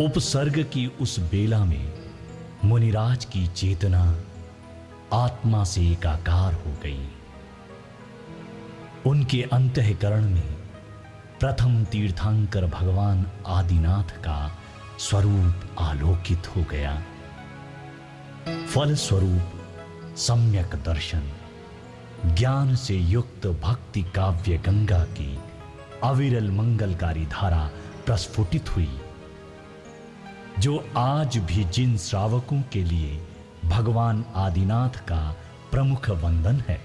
उपसर्ग की उस बेला में मुनिराज की चेतना आत्मा से एकाकार हो गई। उनके अंतःकरण में प्रथम तीर्थंकर भगवान आदिनाथ का स्वरूप आलोकित हो गया। फलस्वरूप सम्यक दर्शन, ज्ञान से युक्त भक्ति काव्य गंगा की अविरल मंगलकारी धारा प्रस्फुटित हुई, जो आज भी जिन श्रावकों के लिए भगवान आदिनाथ का प्रमुख वंदन है।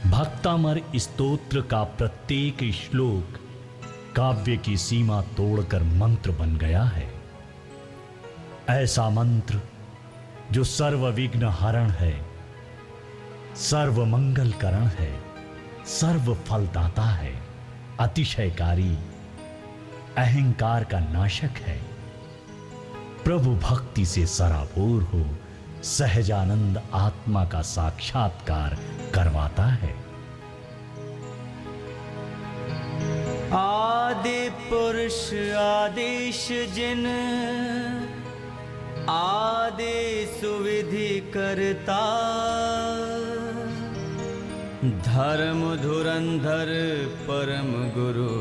भक्तामर स्तोत्र का प्रत्येक श्लोक काव्य की सीमा तोड़कर मंत्र बन गया है। ऐसा मंत्र जो सर्व विघ्न हरण है, सर्व मंगलकरण है, सर्व फलदाता है, अतिशयकारी, अहंकार का नाशक है, प्रभु भक्ति से सराबोर हो सहजानंद आत्मा का साक्षात्कार करवाता है। आदि पुरुष आदेश जिन, आदि सुविधि करता, धर्म धुरंधर परम गुरु,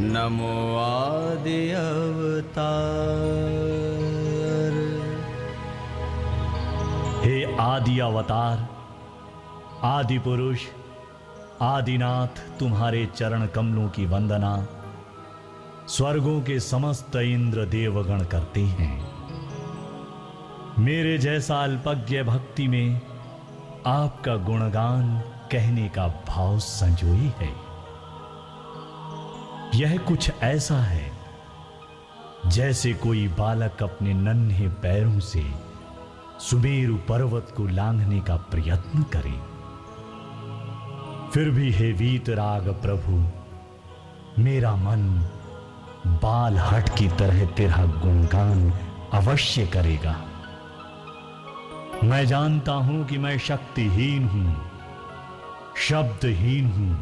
नमो आदि अवतार। हे आदि अवतार, आदि पुरुष, आदिनाथ, तुम्हारे चरण कमलों की वंदना स्वर्गों के समस्त इंद्र देवगण करते हैं। मेरे जैसा अल्पज्ञ भक्ति में आपका गुणगान कहने का भाव संजोई है। यह कुछ ऐसा है जैसे कोई बालक अपने नन्हे पैरों से सुमेरु पर्वत को लांघने का प्रयत्न करे। फिर भी हे वीतराग प्रभु, मेरा मन बाल हट की तरह तेरा गुणगान अवश्य करेगा। मैं जानता हूं कि मैं शक्तिहीन हूं, शब्दहीन हूं,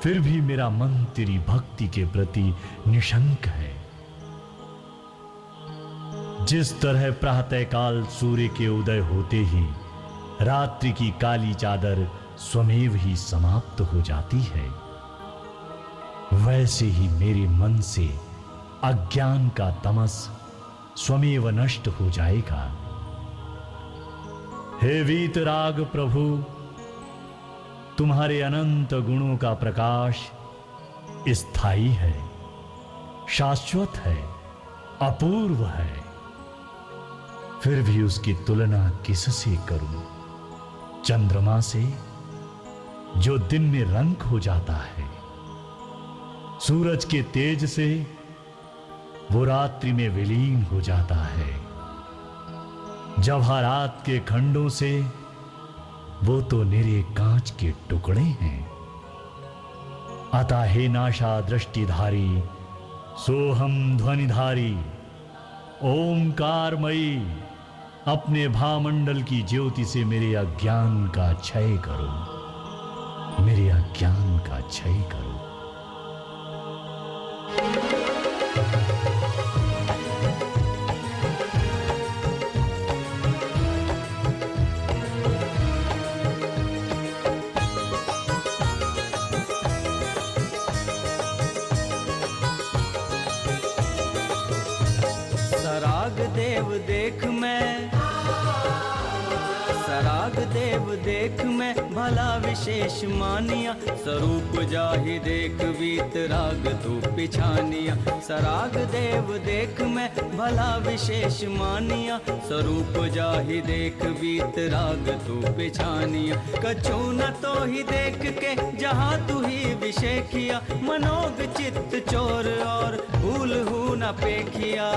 फिर भी मेरा मन तेरी भक्ति के प्रति निशंक है। जिस तरह प्रातःकाल सूर्य के उदय होते ही रात्रि की काली चादर स्वमेव ही समाप्त हो जाती है, वैसे ही मेरे मन से अज्ञान का तमस स्वमेव नष्ट हो जाएगा। हे वीतराग प्रभु, तुम्हारे अनंत गुणों का प्रकाश स्थायी है, शाश्वत है, अपूर्व है। फिर भी उसकी तुलना किससे करूं? चंद्रमा से, जो दिन में रंग हो जाता है, सूरज के तेज से, वो रात्रि में विलीन हो जाता है, जवाहरात के खंडों से, वो तो निरे कांच के टुकड़े हैं। अतः हे नाशा दृष्टिधारी, सोहम ध्वनिधारी, ओंकारमयी, अपने भामंडल की ज्योति से मेरे अज्ञान का क्षय करो, मेरे अज्ञान का क्षय करो। सराग देव देख मैं, सराग देव देख मैं, भला विशेष मानिया, स्वरूप जाहि देख वीतराग तू पिछानिया। सराग देव देख मैं, भला विशेष मानिया, स्वरूप जाहि देख वीतराग तू पिछानिया। कछु न तो ही देख के जहाँ तू ही विषेखिया, मनोग चित्त चोर और भूल हूँ न पेखिया।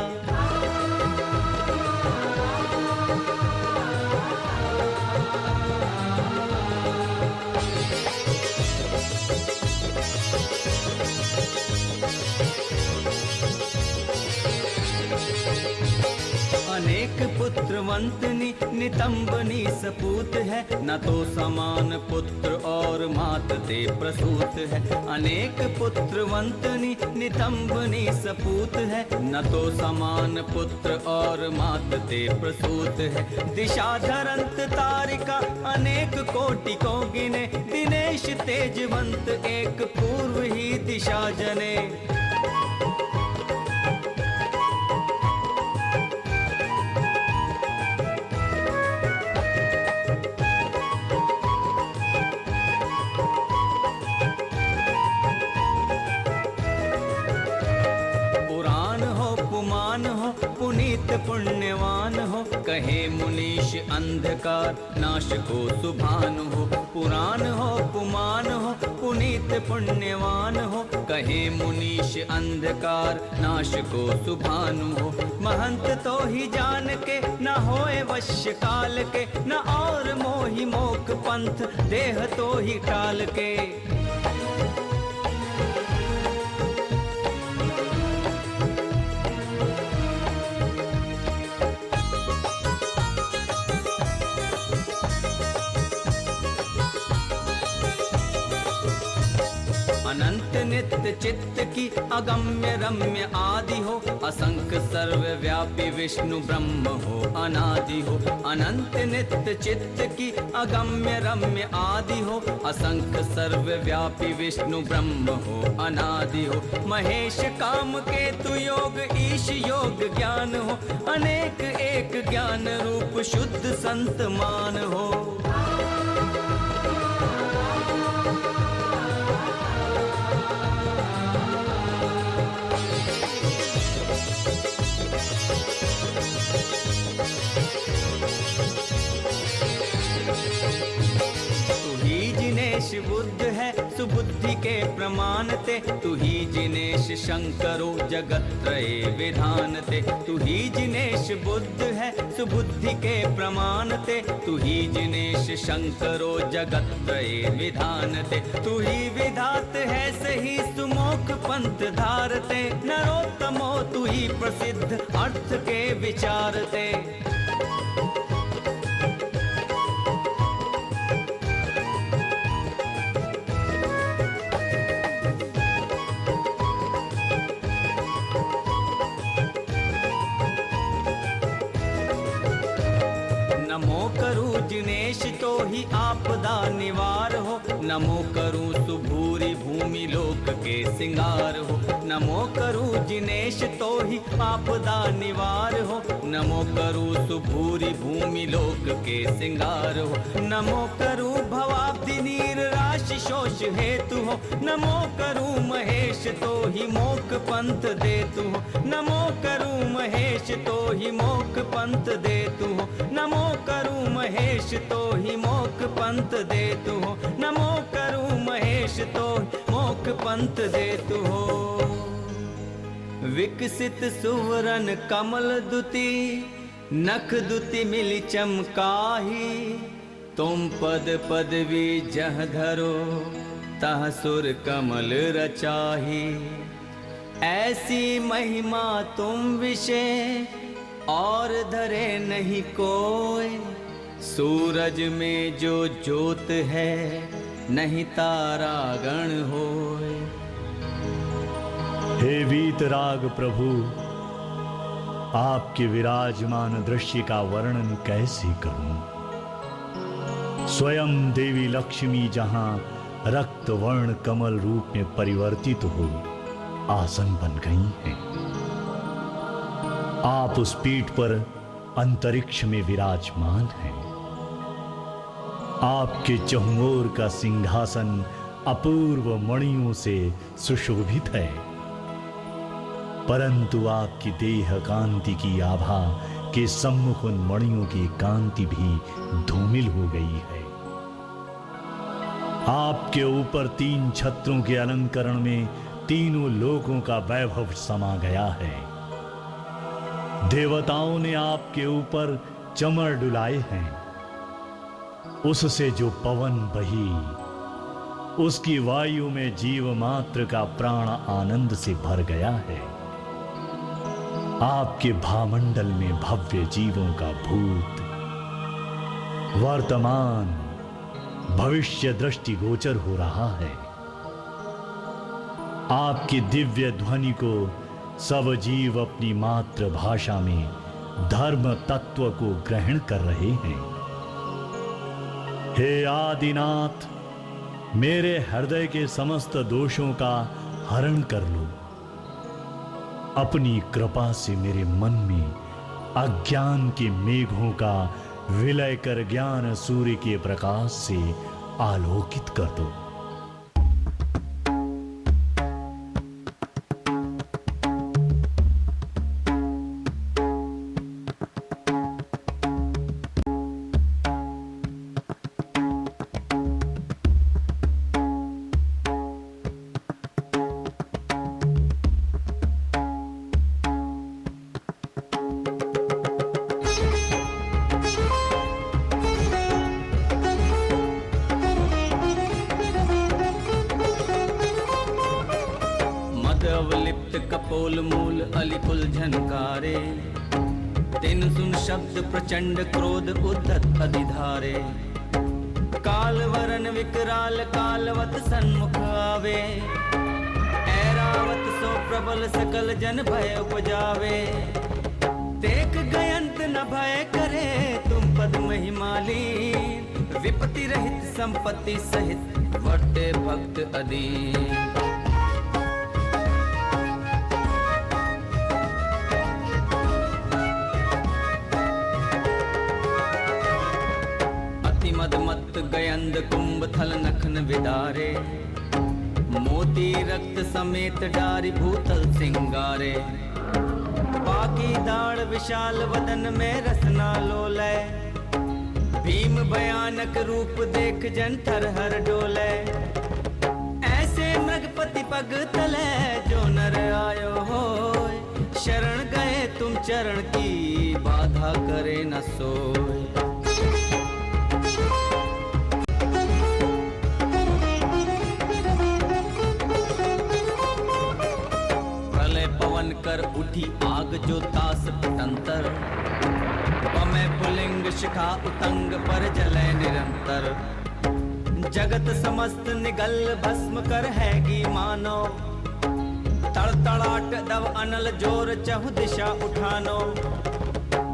अनेक पुत्र पुत्रवंतनी नितंबनी सपूत है, न तो समान पुत्र और मात ते प्रसूत है। अनेक पुत्रवंतनी नितंबनी सपूत है, न तो समान पुत्र और मात ते प्रसूत है। दिशा धरंत तारिका अनेक कोटि को गिने, दिनेश तेजवंत एक पूर्व ही दिशा जने। पुनीत पुण्यवान हो, कहे मुनीश अंधकार नाश को सुभान हो। पुराण हो पुमान हो, पुनीत पुण्यवान हो, कहे मुनीश अंधकार नाश को सुभान हो। महंत तो ही जान के न होए वश्य काल के, न और मोहि मोख पंथ देह तो ही टाल के। अनंत नित्य चित्त की अगम्य रम्य आदि हो, असंख्य सर्वव्यापी विष्णु ब्रह्म हो अनादि हो। अनंत नित्य चित्त की अगम्य रम्य आदि हो, असंख्य सर्वव्यापी विष्णु ब्रह्म हो अनादि हो। महेश काम के तु योग ईश योग ज्ञान हो, अनेक एक ज्ञान रूप शुद्ध संत मान हो। बुद्ध है सुबुद्धि के प्रमाण ते, तू ही जिनेश शंकरो जगत त्रय विधान ते। तू ही जिनेश बुद्ध है सुबुद्धि के प्रमाण ते, तू ही जिनेश शंकरो जगत त्रय विधान ते। तू ही विधात है सही सुमोख पंथ धारते, नरोत्तमो तू ही प्रसिद्ध अर्थ के विचारते। जिनेश तो ही आपदा निवार हो, नमो करूं सुभूरी भूमि लोक के सिंगार हो। नमो करूं जिनेश तो ही आपदा निवार हो, नमो करूं सुभूरी भूमि लोक के सिंगार हो। नमो करूं भवाब्धि नीर राशि शोष हेतु हो, नमो करूं महेश तो ही मोक पंथ देतु हो। नमो करूं महेश तो ही मोक पंथ देतु हो, नमो करूं महेश तो ही मोक पंथ देतु हो। नमो करूं महेश तो मोक पंथ देतु हो। विकसित सुवरन कमल दुति, नख दुति मिली चमकाही। तुम पद पदवी जह धरो, तह सुर कमल रचाही। ऐसी महिमा तुम विषय, और धरे नहीं कोई। सूरज में जो ज्योत है, नहीं तारा गण होए। हे वीतराग प्रभु, आपके विराजमान दृश्य का वर्णन कैसे करूं। स्वयं देवी लक्ष्मी जहां रक्त वर्ण कमल रूप में परिवर्तित हो आसन बन गई हैं, आप उस पीठ पर अंतरिक्ष में विराजमान हैं। आपके चहुओर का सिंहासन अपूर्व मणियों से सुशोभित है, परंतु आपकी देह कांति की आभा के सम्मुख उन मणियों की कांति भी धूमिल हो गई है। आपके ऊपर 3 छत्रों के अलंकरण में तीनों लोकों का वैभव समा गया है। देवताओं ने आपके ऊपर चमर डुलाए हैं। उससे जो पवन बही, उसकी वायु में जीव मात्र का प्राण आनंद से भर गया है। आपके भामंडल में भव्य जीवों का भूत वर्तमान भविष्य दृष्टिगोचर हो रहा है। आपकी दिव्य ध्वनि को सब जीव अपनी मातृभाषा में धर्म तत्व को ग्रहण कर रहे हैं। हे आदिनाथ, मेरे हृदय के समस्त दोषों का हरण कर लो। अपनी कृपा से मेरे मन में अज्ञान के मेघों का विलय कर ज्ञान सूर्य के प्रकाश से आलोकित कर दो। अवलिप्त कपोल मूल अलिपुल झनकारे, तिन सुन शब्द प्रचंड क्रोध उद्धत अधिधारे। काल वरन विकराल कालवत सन्मुख आवे, ऐरावत सो प्रबल सकल जन भय उपजावे। देख गयंत न भय करे तुम पद महिमाली, विपत्ति रहित संपत्ति सहित वर्ते भक्त अधीन। मत गयंद कुंभ थल नखन विदारे, मोती रक्त समेत डारी भूतल सिंगारे। बाकी दाढ़ विशाल वदन में रसना लोलय, भीम भयानक रूप देख जन थर हर डोले। ऐसे मृगपति पग तले जो नर आयो हो, शरण गए तुम चरण की बाधा करे न सोए। पवन कर उठी आग जो तास पतंतर, पमै पुलिंग शिखा उतंग पर जलय निरंतर। जगत समस्त निगल भस्म कर हैगी मानो, तड़तड़ाट दव अनल जोर चहु दिशा उठानो।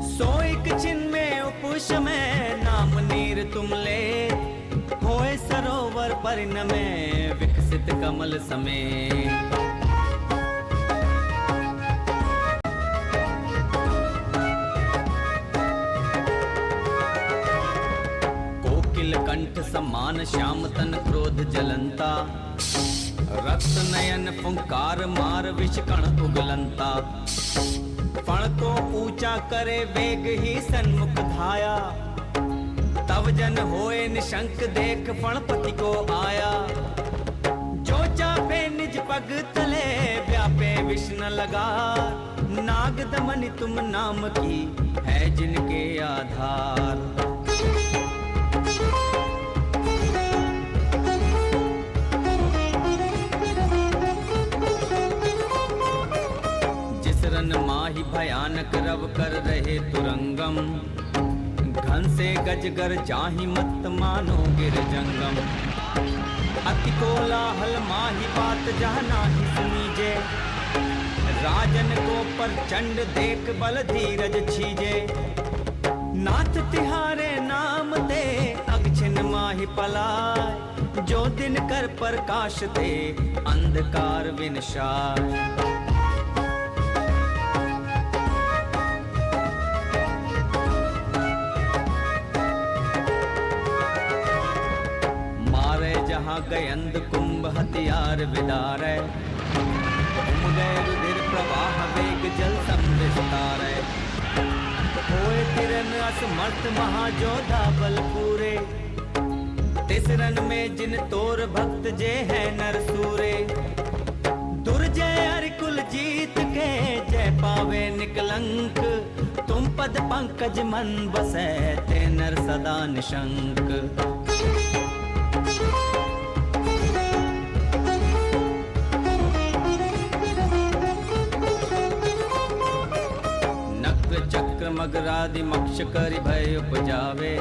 सोइक छिन में उपुष में नाम नीर तुम ले, होए सरोवर परिणमे विकसित कमल समेत। कंठ समान श्याम तन क्रोध जलंता, रक्त नयन फुंकार मार विष कण उगलंता। फण को ऊंचा करे वेग ही सन्मुख धाया, तब जन होए निशंक देख फणपति को आया। जो चापे निज पग तले व्यापे विष्ण लगा, नाग दमन तुम नाम की है जिनके आधार। माही भयानक रव कर रहे तुरंगम, घन से गजगर जाहि मत मानो गिर जंगम। अति कोलाहल माही बात जह नाही सुनीजे, राजन को प्रचंड देख बल धीरज छीजे। नाथ तिहारे नाम ते अगछिन माही पलाय, जो दिन कर प्रकाश दे अंधकार विनशाय। गयंद कुंभ हथियार विदारे, उम गए रुधिर प्रवाह वेग जल संविस्तारे। होए तिरन असमर्थ महाजोधा बल पूरे, तिसरन में जिन तोर भक्त जे है नर सूरे। दुर्जय अरिकुल जीत के जय पावे निकलंक, तुम पद पंकज मन बसै ते नर सदा निशंक। मगरादि मक्ष करि भय उपजावे,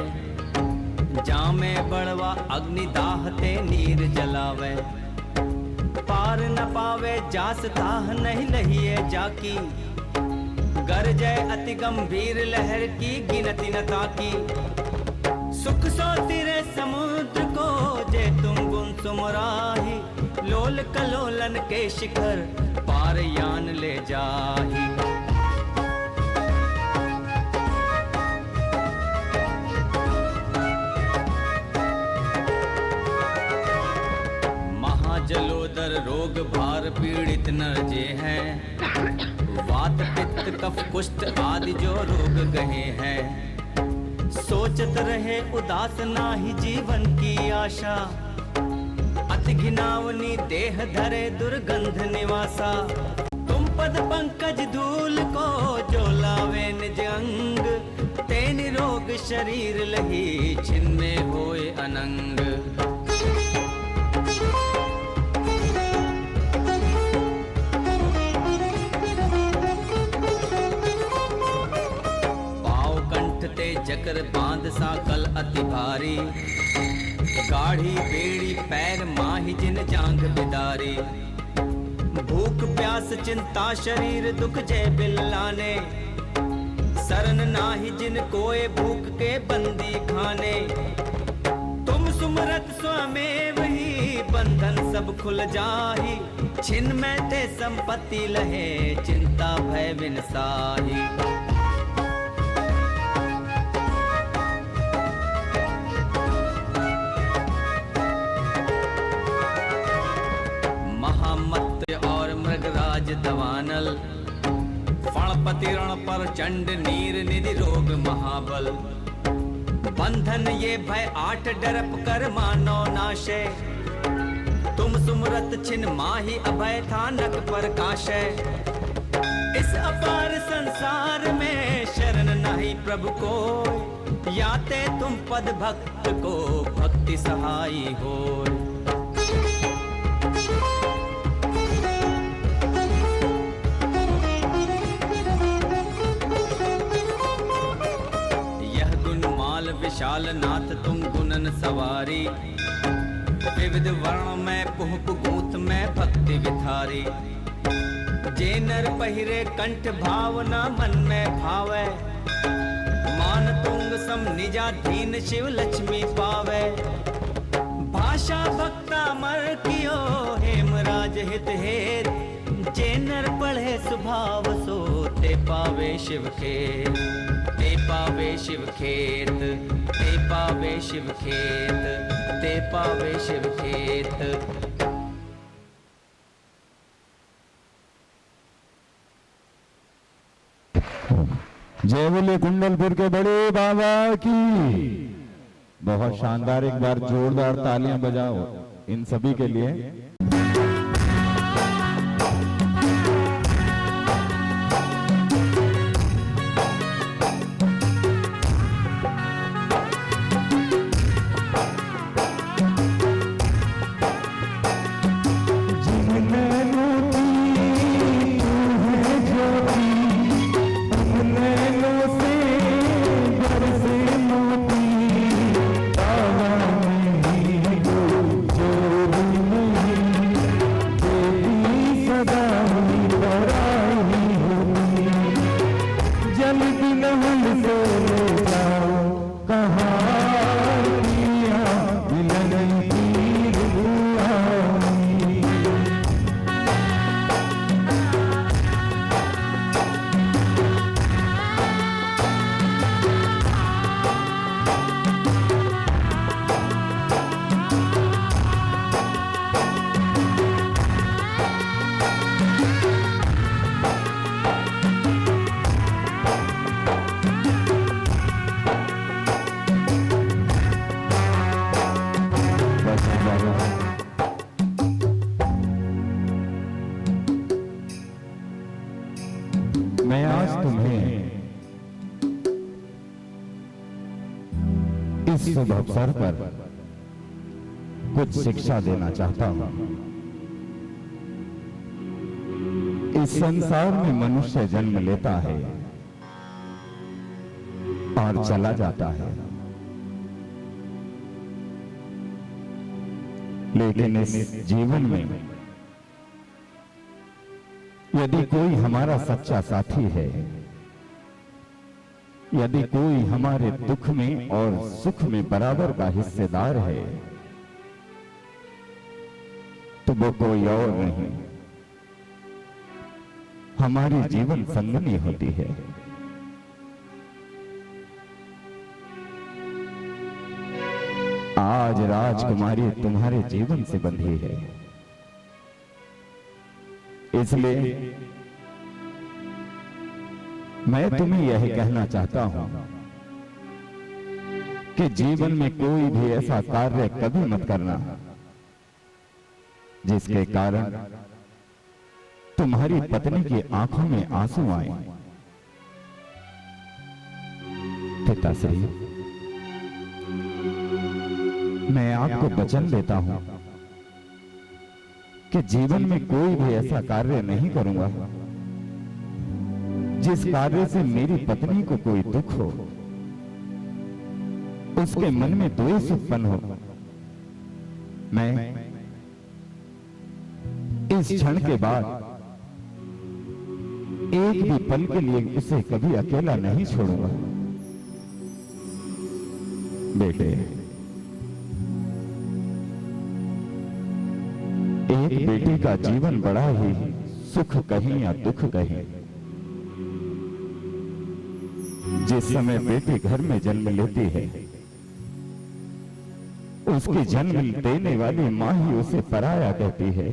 जामे बड़वा अग्नि दाहते नीर जलावे, पार न पावे जास ताह नहीं लहिए जाकी, गरजय अति गंभीर लहर की गिनती न ताकी, सुख सो तिरे समुद्र को जे तुम गुण सुमराही, लोल कलोलन के शिखर पार यान ले जाही। महाजलोदर रोग भार पीड़ित नर जे हैं, वात पित्त कफ कुष्ठ आदि जो रोग गहे हैं, सोचत रहे उदास नाही जीवन की आशा, अति घिनावनी देह धरे दुर्गंध निवासा, तुम पद पंकज धूल को जो लावे निज अंग, ते निरोग शरीर लही छिन में होए अनंग। जकर बांध सा कल अति भारी, गाढ़ी बेड़ी पैर माही जिन जांग बिदारी, भूख प्यास चिंता शरीर दुख जय बिल्लाने, सरन नाही जिन कोए भूख के बंदी खाने, तुम सुमरत स्वमेव ही बंधन सब खुल जाही, छिन में ते संपत्ति लहे चिंता भय विनसाही। दवानल फणपति रण पर चंड नीर निधि रोग महाबल, बंधन ये भय 8 डरप कर मानो नाशे, तुम सुमरत छिन माही अभय था नक पर काशे, इस अपार संसार में शरण नहीं प्रभु को, याते तुम पद भक्त को भक्ति सहाई हो। विशाल नाथ तुम गुणन सवारी, विविध वर्ण में पुहप गूथ में भक्ति विथारी, जे नर पहिरे कंठ भावना मन में भावे, मान तुंग सम निजाधीन शिव लक्ष्मी पावे, भाषा भक्ता मर कियो हेमराज हित हेत, जे नर पढ़े सुभाव सो ते पावे शिव खेत, ते पावे शिव खेत, ते पावे शिव खेत, ते पावे शिव खेत। जय बोले कुंडलपुर के बड़े बाबा की। बहुत शानदार, एक बार जोरदार तालियां बजाओ इन सभी के लिए। मैं आज तुम्हें इस शुभ अवसर पर कुछ शिक्षा देना चाहता हूं। इस संसार में मनुष्य जन्म लेता है और चला जाता है। लेकिन इस जीवन में यदि कोई हमारा सच्चा साथी है, यदि कोई हमारे दुख में और सुख में बराबर का हिस्सेदार है, तो वो कोई और नहीं, हमारी जीवन संगनी होती है। आज राजकुमारी तुम्हारे जीवन से बंधी है, इसलिए मैं तुम्हें यह कहना चाहता हूं कि जीवन में कोई भी ऐसा कार्य कभी मत करना जिसके कारण तुम्हारी पत्नी की आंखों में आंसू आए। पिताश्री, मैं आपको वचन देता हूं कि जीवन में कोई भी ऐसा कार्य नहीं करूंगा जिस कार्य से मेरी पत्नी को कोई दुख हो, उसके मन में द्वेष उत्पन्न हो। मैं इस क्षण के बाद एक भी पल के लिए उसे कभी अकेला नहीं छोड़ूंगा। बेटे, एक बेटी का जीवन बड़ा ही सुख कहें या दुख कहें, जिस समय बेटी घर में जन्म लेती है, उसकी जन्म देने वाली मां ही उसे पराया कहती है।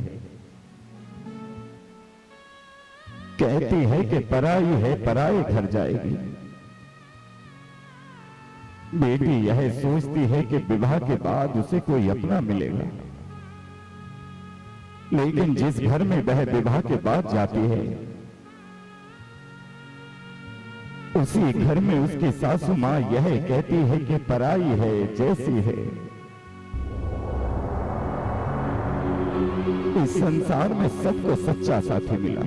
कहती है कि पराई है, पराए घर जाएगी। बेटी यह सोचती है कि विवाह के बाद उसे कोई अपना मिलेगा, लेकिन जिस घर में वह विवाह के बाद जाती है, उसी घर में उसकी सासू मां यह कहती है कि पराई है, जैसी है। इस संसार में सबको सच्चा साथी मिला,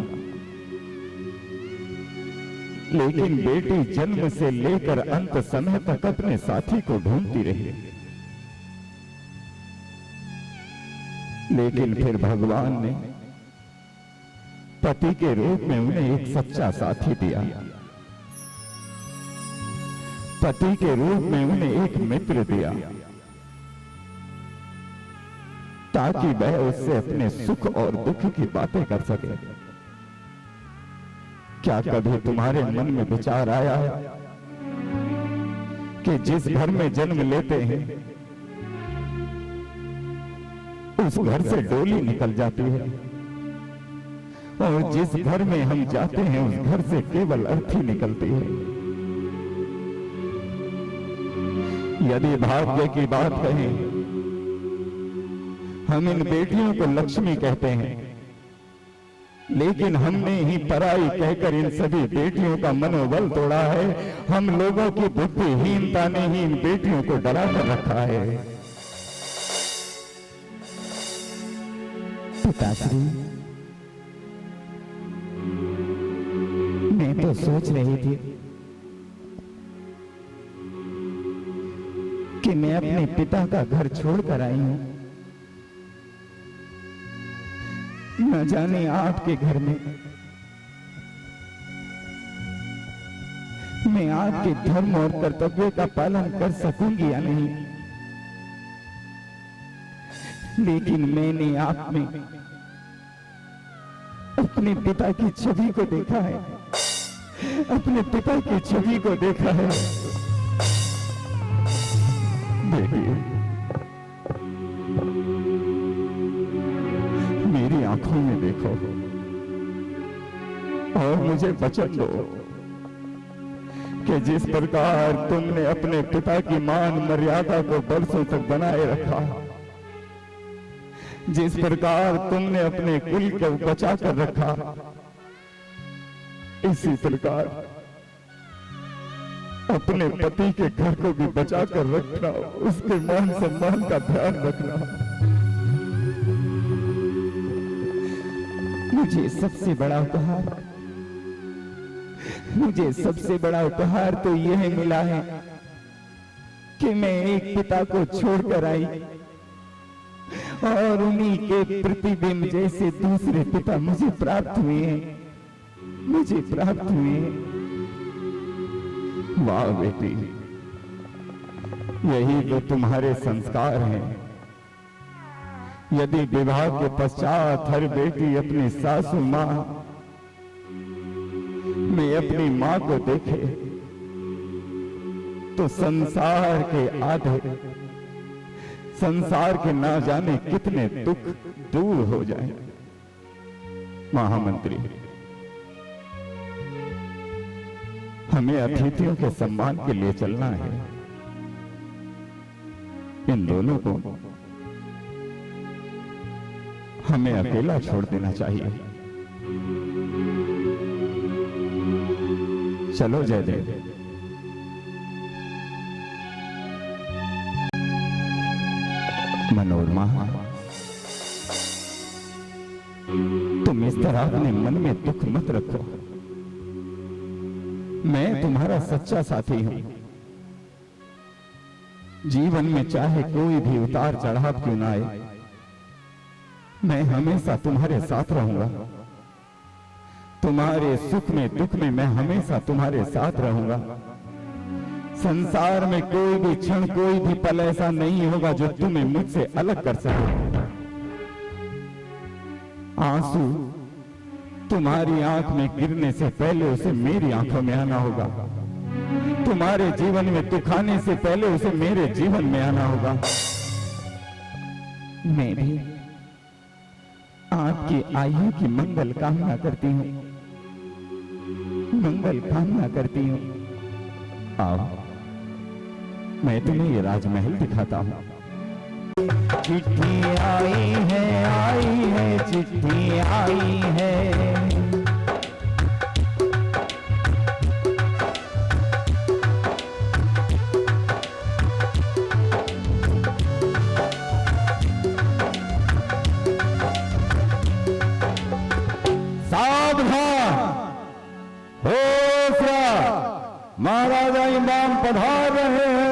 लेकिन बेटी जन्म से लेकर अंत समय तक अपने साथी को ढूंढती रही। लेकिन फिर भगवान ने पति के रूप में उन्हें एक सच्चा साथी दिया, पति के रूप में उन्हें एक मित्र दिया, ताकि वह उससे अपने सुख और दुख की बातें कर सके। क्या कभी तुम्हारे मन में विचार आया है कि जिस घर में जन्म लेते हैं, उस घर से डोली निकल जाती है, और जिस घर में हम जाते हैं, उस घर से केवल अर्थी निकलती है। यदि भाग्य की बात कहें, हम इन बेटियों को लक्ष्मी कहते हैं, लेकिन हमने ही पराई कहकर इन सभी बेटियों का मनोबल तोड़ा है। हम लोगों की बुद्धिहीनता ने ही इन बेटियों को डरा कर रखा है। पिताश्री, मैं तो सोच रही थी कि मैं अपने पिता का घर छोड़कर आई हूं। न जाने आपके घर में मैं आपके धर्म और कर्तव्य का पालन कर सकूंगी या नहीं, लेकिन मैंने आप में अपने पिता की छवि को देखा है, अपने पिता की छवि को देखा है। बेटी, मेरी आंखों में देखो और मुझे वचन दो कि जिस प्रकार तुमने अपने पिता की मान मर्यादा को बरसों तक बनाए रखा, जिस प्रकार तुमने अपने कुल को बचा कर रखा, इसी प्रकार अपने पति के घर को भी बचा कर रखना, उसके मान सम्मान का ध्यान रखना। मुझे सबसे बड़ा उपहार मुझे सबसे बड़ा उपहार तो यह मिला है कि मैं एक पिता को छोड़कर आई और उन्हीं के प्रतिबिंब जैसे दूसरे पिता मुझे प्राप्त हुए हैं, मुझे प्राप्त हुए हैं। वाह बेटी, यही तो तुम्हारे संस्कार हैं। यदि विवाह के पश्चात हर बेटी अपनी सासू मां में अपनी मां को देखे तो संसार के आधे, संसार के ना जाने कितने दुख दूर हो जाए। महामंत्री, हमें अतिथियों के सम्मान के लिए चलना है। इन दोनों को हमें अकेला छोड़ देना चाहिए। चलो जयदेव। मनोरमा, तुम इस तरह अपने मन में दुख मत रखो। मैं तुम्हारा सच्चा साथी हूं। जीवन में चाहे कोई भी उतार चढ़ाव क्यों ना आए, मैं हमेशा तुम्हारे साथ रहूंगा। तुम्हारे सुख में दुख में मैं हमेशा तुम्हारे साथ रहूंगा। संसार में कोई भी क्षण, कोई भी पल ऐसा नहीं होगा जो तुम्हें मुझसे अलग कर सके। आंसू तुम्हारी आंख में गिरने से पहले उसे मेरी आंखों में आना होगा। तुम्हारे जीवन में दुख आने से पहले उसे मेरे जीवन में आना होगा। मैं भी आपकी आयु की मंगल कामना करती हूँ, मंगल कामना करती हूँ। आओ, मैं तुम्हें ये राजमहल दिखाता हूँ। चिट्ठी आई है, चिट्ठी आई है। महाराजा इमाम पधार रहे हैं।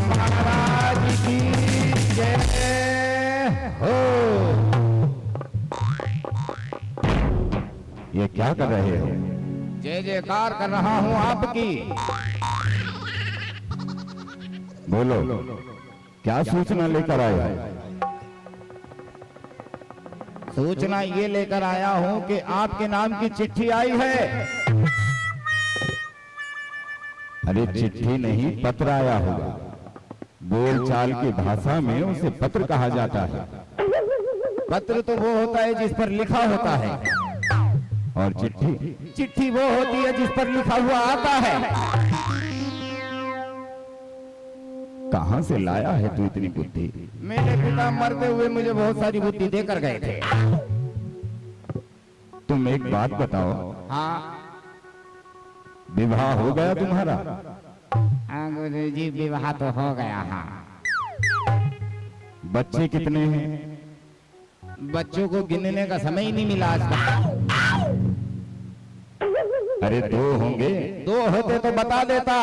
महाराज की जय हो। ये क्या कर रहे हो? जय जयकार कर रहा हूँ आपकी। बोलो, क्या सूचना लेकर आए हो? सूचना ये लेकर आया हूँ कि आपके नाम की चिट्ठी आई है। अरे चिट्ठी नहीं, पत्र आया होगा। बोलचाल की भाषा में उसे पत्र कहा जाता है। पत्र तो वो होता है जिस पर लिखा होता है, और चिट्ठी? चिट्ठी वो होती है जिस पर लिखा हुआ आता है। कहां से लाया है तू इतनी बुद्धि? मेरे पिता मरते हुए मुझे बहुत सारी बुद्धि देकर गए थे। तुम एक बात बताओ। हाँ विवाह हो गया तुम्हारा? गुरुजी, विवाह तो हो गया। हाँ। बच्चे कितने हैं? बच्चों को गिनने का समय ही नहीं मिला आज तक। अरे दो होंगे। दो होते तो बता देता।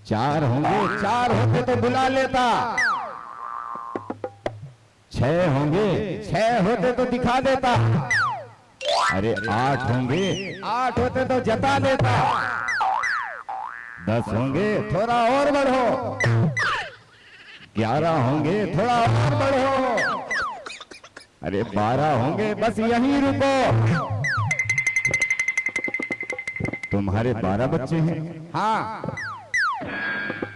चार होंगे। चार होते तो बुला लेता। 6 होंगे। 6 होते तो दिखा देता। अरे 8 होंगे। 8 होते तो जता देता। 10 होंगे। थोड़ा और बढ़ो। 11 होंगे। थोड़ा और बढ़ो। अरे 12 होंगे। बस यहीं रुको। तुम्हारे 12 बच्चे हैं? हाँ।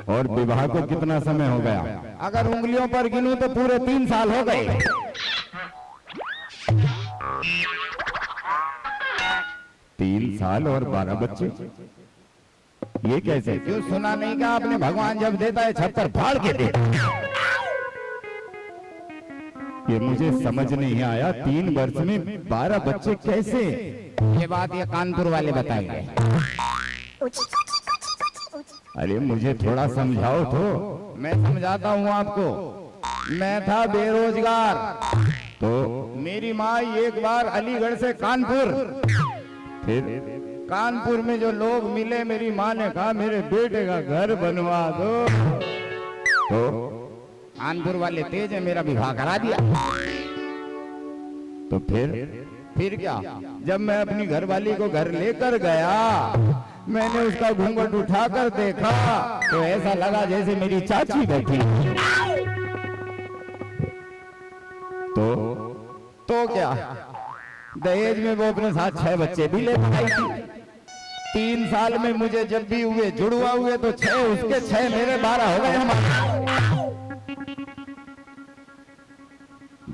और विवाह को कितना समय हो गया? अगर उंगलियों पर गिनूं तो पूरे 3 साल हो गए। 3 साल और 12 बच्चे, ये कैसे? क्यों सुना नहीं क्या आपने? भगवान जब देता है 76 फाड़ के देता। ये मुझे समझ नहीं आया, 3 वर्ष में 12 बच्चे कैसे? ये बात ये कानपुर वाले बताएंगे। अरे मुझे थोड़ा समझाओ तो। मैं समझाता हूँ आपको। मैं था बेरोजगार, तो मेरी माँ एक बार अलीगढ़ से कानपुर, फिर कानपुर में जो लोग मिले, मेरी माँ ने कहा मेरे बेटे का घर बनवा दो। तो कानपुर वाले तेज है, मेरा विवाह करा दिया। तो फिर क्या, जब मैं अपनी घरवाली को घर लेकर गया, मैंने उसका घूंघट उठाकर देखा तो ऐसा लगा जैसे मेरी चाची बैठी। तो क्या, दहेज में वो अपने साथ 6 बच्चे भी लेकर आई थी। 3 साल में मुझे जब भी हुए, जुड़वा हुए तो 6 उसके, 6 मेरे, 12 हो गए हमारे।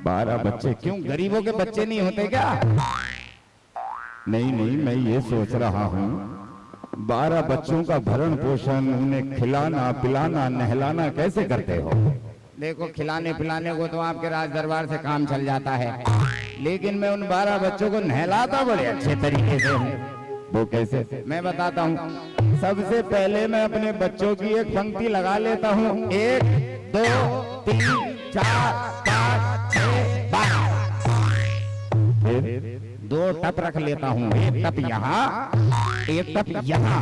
12 बच्चे क्यों, गरीबों के बच्चे नहीं होते क्या? नहीं, मैं ये सोच रहा हूँ 12 बच्चों का भरण पोषण, उन्हें खिलाना पिलाना नहलाना कैसे करते हो? देखो, खिलाने पिलाने को तो आपके राज दरबार से काम चल जाता है, लेकिन मैं उन 12 बच्चों को नहलाता बड़े अच्छे तरीके से हूँ। वो कैसे? मैं बताता हूँ। सबसे पहले मैं अपने बच्चों की एक पंक्ति लगा लेता हूँ। 1 2 3 4 5 6 12। 2 टप रख लेता हूँ, एक टप यहाँ, एक टप यहाँ।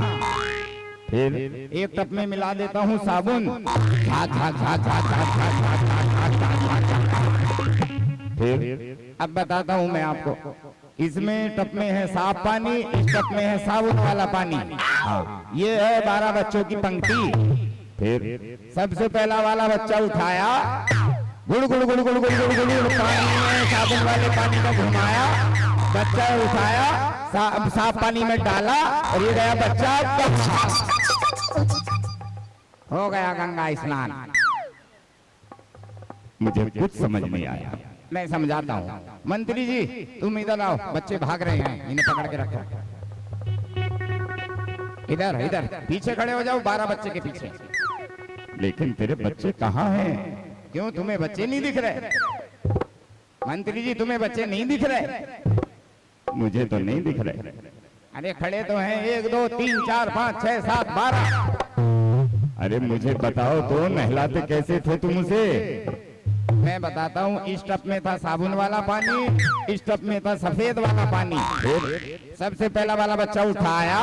फिर एक टप में मिला देता हूँ साबुन। झा झा झा झा झा झा झा झा झा झा। फिर अब बताता हूँ मैं आपको। इसमें टप में है साफ पानी, इस टप में है साबुन वाला पानी। हाँ, ये है 12 बच्चों की पंक्ति। फिर सबसे पहला वाला बच्चा उठाया, गुड़ गुड़ गुड़ गुड़ गुड़ गुड़ गुड़ पानी में साबुन वाले पानी में घुमाया, बच्चा उठाया, साफ पानी में डाला और ये गया बच्चा, हो गया गंगा स्नान। मुझे कुछ समझ नहीं आया। मैं समझाता हूँ। मंत्री जी, तुम इधर आओ, बच्चे भाग रहे हैं, इन्हें पकड़ के रखो। इधर इधर पीछे खड़े हो जाओ, 12 बच्चे के पीछे। लेकिन तेरे बच्चे कहाँ हैं? क्यों, तुम्हें बच्चे नहीं दिख रहे? मंत्री जी, तुम्हें बच्चे नहीं दिख रहे? मुझे तो नहीं दिख रहे। अरे खड़े तो हैं, 1 2 3 4 5 6 7 12। अरे मुझे बताओ तो, नहलाते कैसे थे तुम उसे? मैं बताता हूँ। इस टप में था साबुन वाला पानी, इस टप में था सफेद वाला पानी। सबसे पहला वाला बच्चा उठाया,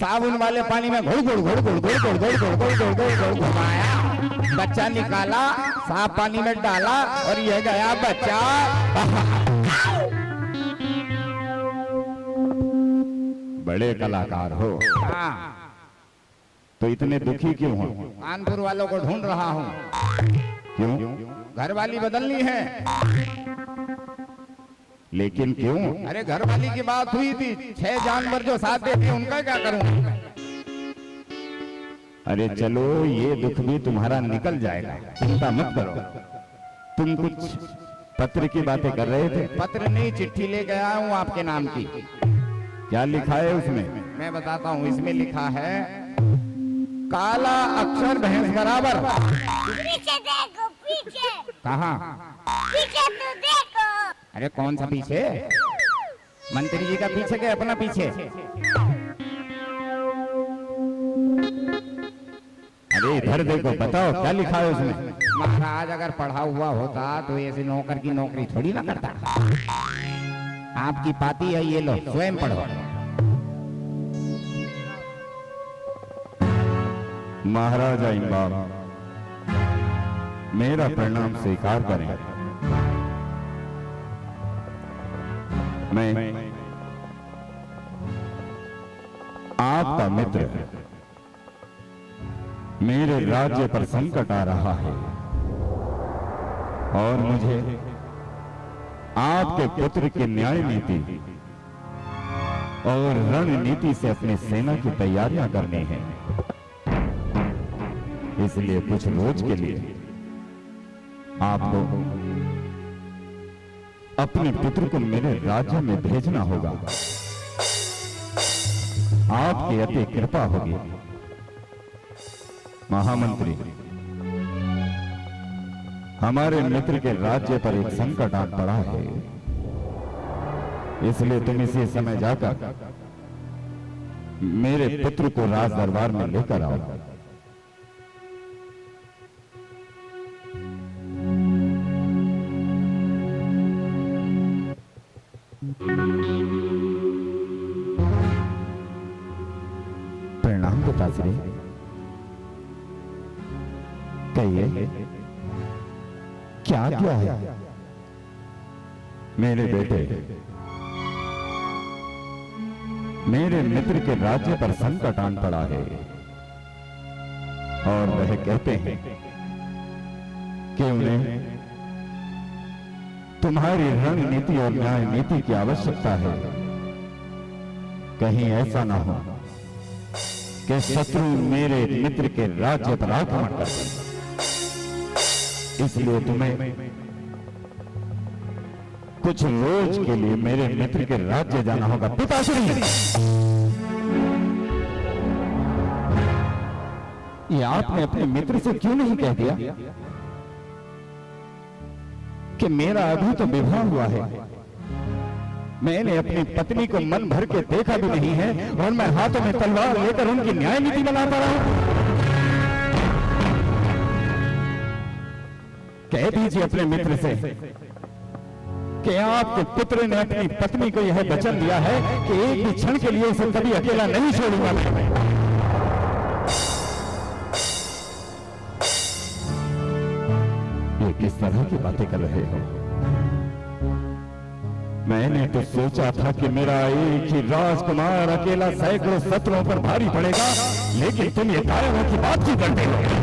साबुन वाले पानी में घुड़ घुड़ घुड़ घुड़ घुड़ घुड़ घुड़ घुड़ घुड़ घुड़ घुड़ घुड़ घुमाया, बच्चा निकाला, साफ पानी में डाला और यह गया बच्चा। बड़े कलाकार हो। हाँ, तो इतने दुखी क्यों हो? कानपुर वालों को ढूंढ रहा हूँ। क्यों? घरवाली बदलनी है। लेकिन क्यों? अरे घरवाली की बात हुई थी, 6 जानवर जो साथ देते उनका क्या करूं? अरे चलो, ये दुख भी तुम्हारा निकल जाएगा, चिंता मत करो। तुम कुछ पत्र की बातें कर रहे थे। पत्र नहीं, चिट्ठी लेके आया हूँ आपके नाम की। क्या लिखा है उसमें? मैं बताता हूँ। इसमें लिखा है, काला अक्षर भैंस बराबर। पीछे देखो, पीछे। कहाँ? पीछे तो देखो। अरे कौन सा पीछे? मंत्री जी का पीछे के अपना पीछे? अरे इधर देखो, बताओ क्या लिखा है उसमें? महाराज, अगर पढ़ा हुआ होता तो ऐसे नौकर की नौकरी थोड़ी ना करता। आपकी पाती है, ये लो, स्वयं पढ़ो। महाराजा इमबाब, मेरा प्रणाम स्वीकार करें। मैं आपका मित्र। मेरे राज्य पर संकट आ रहा है और मुझे आपके पुत्र की न्याय नीति और रणनीति से अपनी सेना की तैयारियां करनी है। इसलिए कुछ रोज के लिए आपको अपने पुत्र को मेरे राज्य में भेजना होगा। आपकी अति कृपा होगी। महामंत्री, हमारे मित्र के राज्य पर एक संकट आ पड़ा है, इसलिए तुम इसी समय जाकर मेरे पुत्र को राज दरबार में लेकर आओ। प्रणाम पिताश्री। कहिए क्या क्या है? मेरे बेटे, मेरे मित्र के राज्य पर संकट आन पड़ा है और वह कहते हैं कि उन्हें तुम्हारी रणनीति और न्याय नीति की आवश्यकता है। कहीं ऐसा ना हो कि शत्रु मेरे मित्र के राज्य पर आक्रमण कर दे। इसलिए तुम्हें कुछ रोज के लिए मेरे मित्र के राज्य जाना होगा। पिताश्री, ये आपने अपने मित्र से क्यों नहीं कह दिया कि मेरा अभी तो विवाह हुआ है, मैंने अपनी पत्नी को मन भर के देखा भी नहीं है और मैं हाथों में तलवार लेकर उनकी न्याय नीति बनाता रहा। कह दीजिए अपने मित्र से कि आपके पुत्र ने अपनी पत्नी को यह वचन दिया है कि एक भी क्षण के लिए इसे कभी अकेला नहीं छोड़ूंगा मैं। ये किस तरह की बातें कर रहे हो? मैंने तो सोचा था कि मेरा एक ही राजकुमार अकेला सैकड़ों शत्रुओं पर भारी पड़ेगा, लेकिन तुम ये कायरों की बात क्यों करते हो?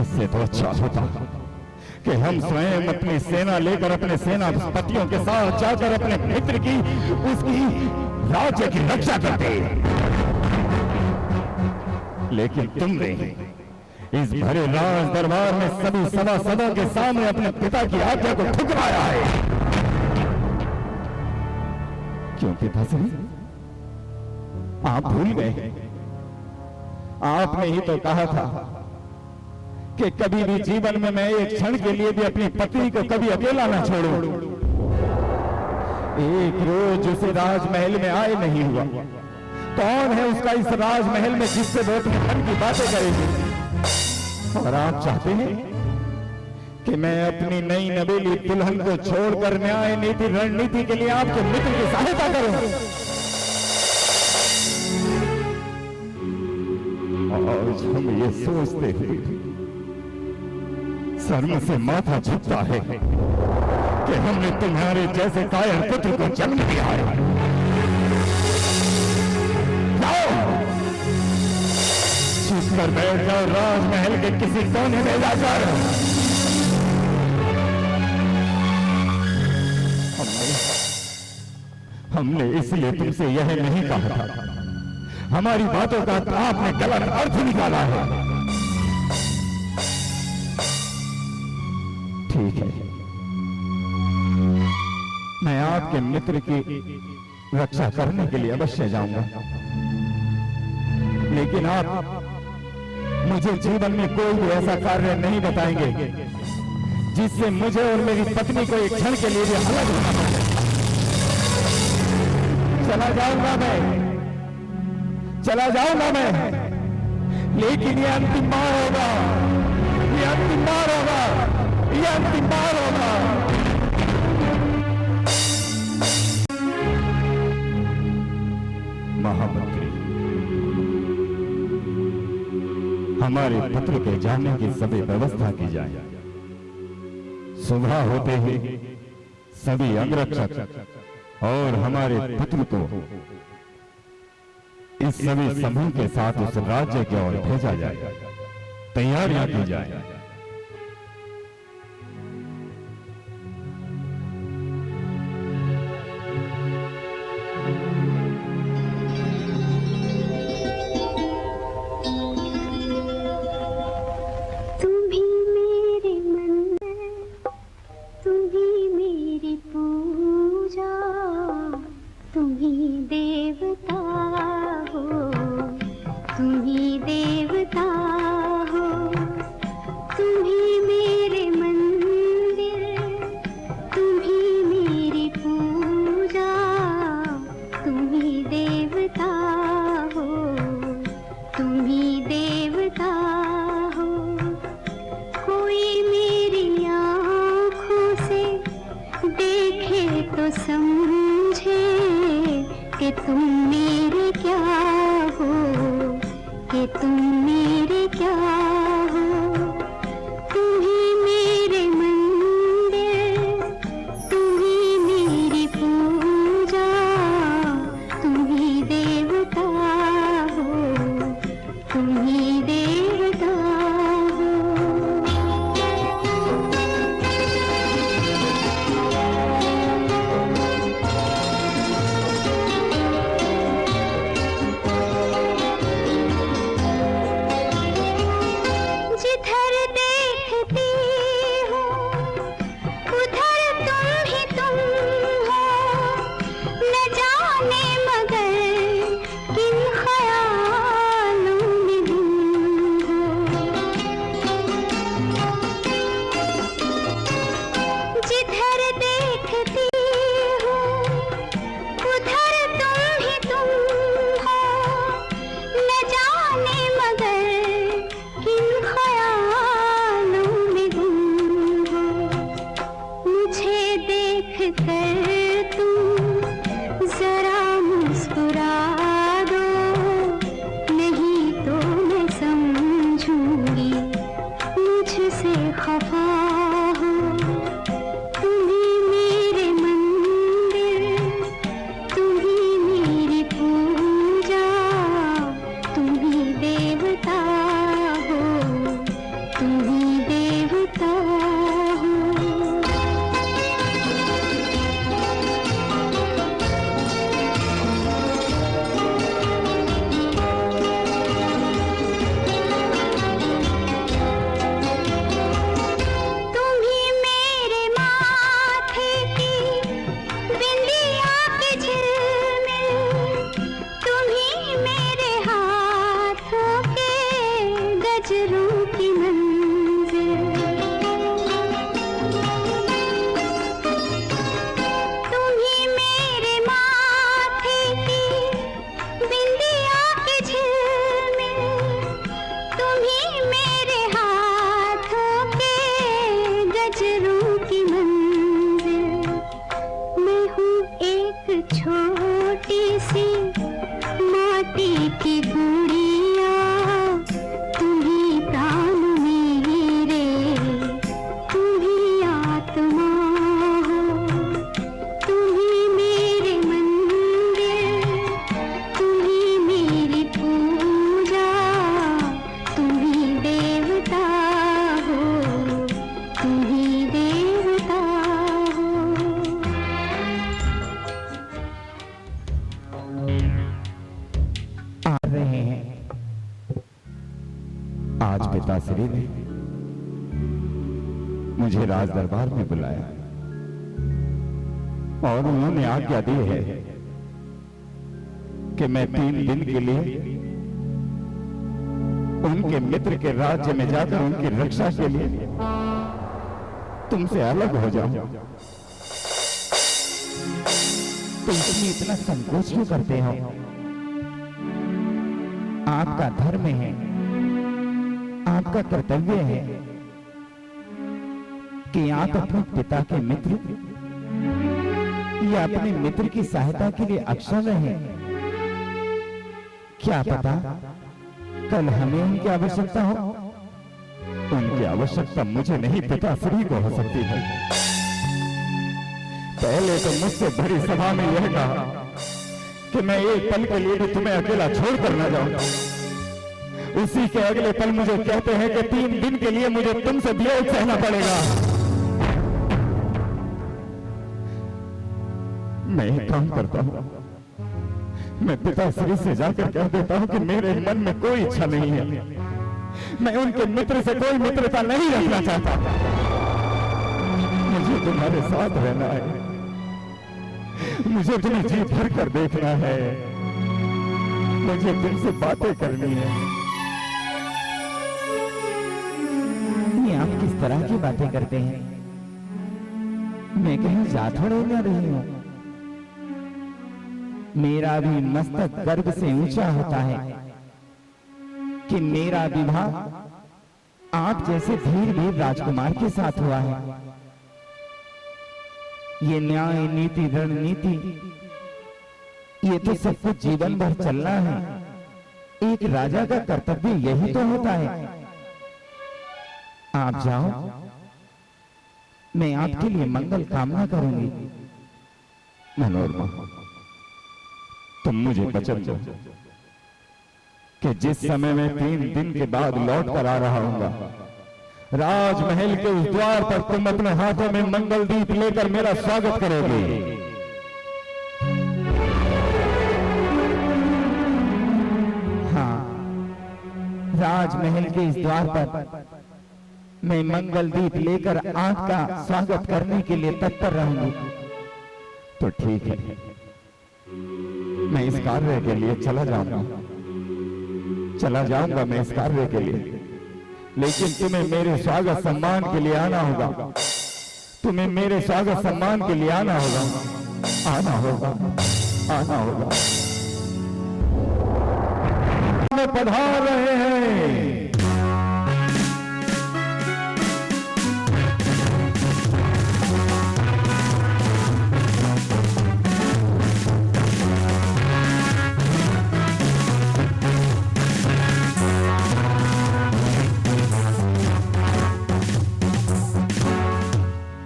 इससे तो अच्छा होता कि हम स्वयं अपनी सेना लेकर अपने सेनापतियों के साथ जाकर अपने मित्र की, उसकी राज्य की रक्षा करते। लेकिन तुमने इस भरे राज दरबार में सभी सभासदों के सामने अपने पिता की आज्ञा को ठुकराया है। क्यों पिताश्री, आप भूल गए? आपने ही तो कहा था कि कभी भी जीवन में मैं एक क्षण के लिए भी अपनी पत्नी को कभी अकेला ना छोड़ूं। एक रोज उसे राजमहल में आए नहीं हुआ। कौन है उसका इस राजमहल में जिससे वो अपने मन की बातें करेगी? और आप चाहते हैं कि मैं अपनी नई नवेली दुल्हन को छोड़कर न्याय नीति रणनीति के लिए आपके मित्र की सहायता करूं? आज हम ये सोचते हुए शर्म से माथा झुकता है कि हमने तुम्हारे जैसे कायर पुत्र को जन्म दिया है। जाओ, चुप कर बैठ जाओ राजमहल के किसी कोने में जाकर। हमने इसलिए तुमसे यह नहीं कहा था, हमारी बातों का आपने गलत अर्थ निकाला है। ठीक है, मैं आपके मित्र की रक्षा करने के लिए अवश्य जाऊंगा, लेकिन आप मुझे जीवन में कोई भी ऐसा कार्य नहीं बताएंगे जिससे मुझे और मेरी पत्नी को एक क्षण के लिए भी अलग होना पड़े। चला जाऊंगा मैं, लेकिन ये अंतिम बार होगा, ये अंतिम बार होगा, ये अंतिम बार होगा। महामंत्री, हमारे पुत्र के जाने की सभी व्यवस्था की जाए। सुबह होते ही सभी अंगरक्षक और हमारे पुत्र को इस सभी समूह के साथ उस राज्य की ओर भेजा जाए, तैयारियां की जाए। तुम ही देवता हो। कोई मेरी आँखों से देखे तो समझे कि तुम मेरे क्या हो, कि तुम मेरे क्या हो। तुम ही मेरे मंदिर, तुम ही मेरी पूजा, तुम ही देवता हो, तुम ही देवता हो। जिधर देखती हूँ उधर तुम ही तुम हो, न जाने मगर किन ख्यालों में गुम हो। जिधर देखती हूँ उधर तुम ही तुम हो, न जाने मगर किन ख्यालों में गुम हो। मुझे देख कर तुम जरा मुस्कुरा दो, नहीं तो मैं समझूंगी मुझसे खफा हो। तुम ही मेरे मंदिर, तुम ही मेरी पूजा, तुम ही देवता हो, तुम ही देवता हो। तुम ही मेरे माथे की बिंदिया की झिलमिल, तुम ही मेरे हाथों के गजरों की मंजिल। तुम ही मेरे माथे की बिंदिया की झिलमिल, तुम ही मेरे हाथों के गजरों की मंजिल। मैं हूँ एक छोटी सी माटी की गुड़िया, तुम ही प्राण मेरे, तुम ही आत्मा हो। तुम ही मेरे मंदिर, तुम ही मेरी पूजा, तुम ही देवता हो, तुम ही देवता हो। आ रहे हैं। आज पिताश्री ने मुझे राज दरबार में बुलाया और उन्होंने आज्ञा दी है कि मैं 3 दिन के लिए उनके मित्र के राज्य में जाकर उनकी रक्षा के लिए तुमसे अलग हो जाऊं। तुम इतना संकोच क्यों करते हो? आपका धर्म है, आपका कर्तव्य है कि आप अपने पिता के मित्र या अपने मित्र की सहायता के लिए अक्षर रहें। क्या पता कल हमें उनकी आवश्यकता हो। उनकी आवश्यकता मुझे नहीं, पिताश्री को हो सकती है। पहले तो मुझसे भरी सभा में यह कहा कि मैं एक पल के लिए भी तुम्हें अकेला छोड़कर न जाऊं। उसी के अगले पल मुझे कहते हैं कि 3 दिन के लिए मुझे तुमसे वियोग सहना पड़ेगा। मैं एक काम करता हूं, मैं पिताश्री से जाकर कह देता हूं कि मेरे मन में कोई इच्छा नहीं है, मैं उनके मित्र से कोई मित्रता नहीं रखना चाहता। मुझे तुम्हारे साथ रहना है, मुझे तुम्हें जी भर कर देखना है, मुझे तुमसे बातें करनी है। ये आप किस तरह की बातें करते हैं? मैं कहीं जा थोड़े न रही हूं। मेरा भी मस्तक गर्व से ऊंचा होता है कि मेरा विवाह आप जैसे धीर वीर राजकुमार के साथ हुआ है। ये न्याय नीति रणनीति ये तो सब कुछ जीवन भर चलना है। एक राजा का कर्तव्य यही तो होता है। आप जाओ, मैं आपके लिए मंगल कामना करूंगी। मनोरमा, तुम मुझे वचन दो कि जिस समय मैं 3 दिन के बाद लौट कर आ रहा हूंगा, राजमहल के उस द्वार पर तुम अपने हाथों में मंगल दीप लेकर मेरा स्वागत करोगे। हाँ, राजमहल के इस द्वार पर मैं मंगल दीप लेकर आपका स्वागत करने के लिए तत्पर रहूंगी। तो ठीक है, मैं इस कार्य के लिए चला जाऊंगा मैं इस कार्य के लिए। लेकिन तुम्हें मेरे स्वागत सम्मान के लिए आना होगा। तुम्हें मेरे स्वागत सम्मान के लिए आना होगा। में पधार रहे हैं।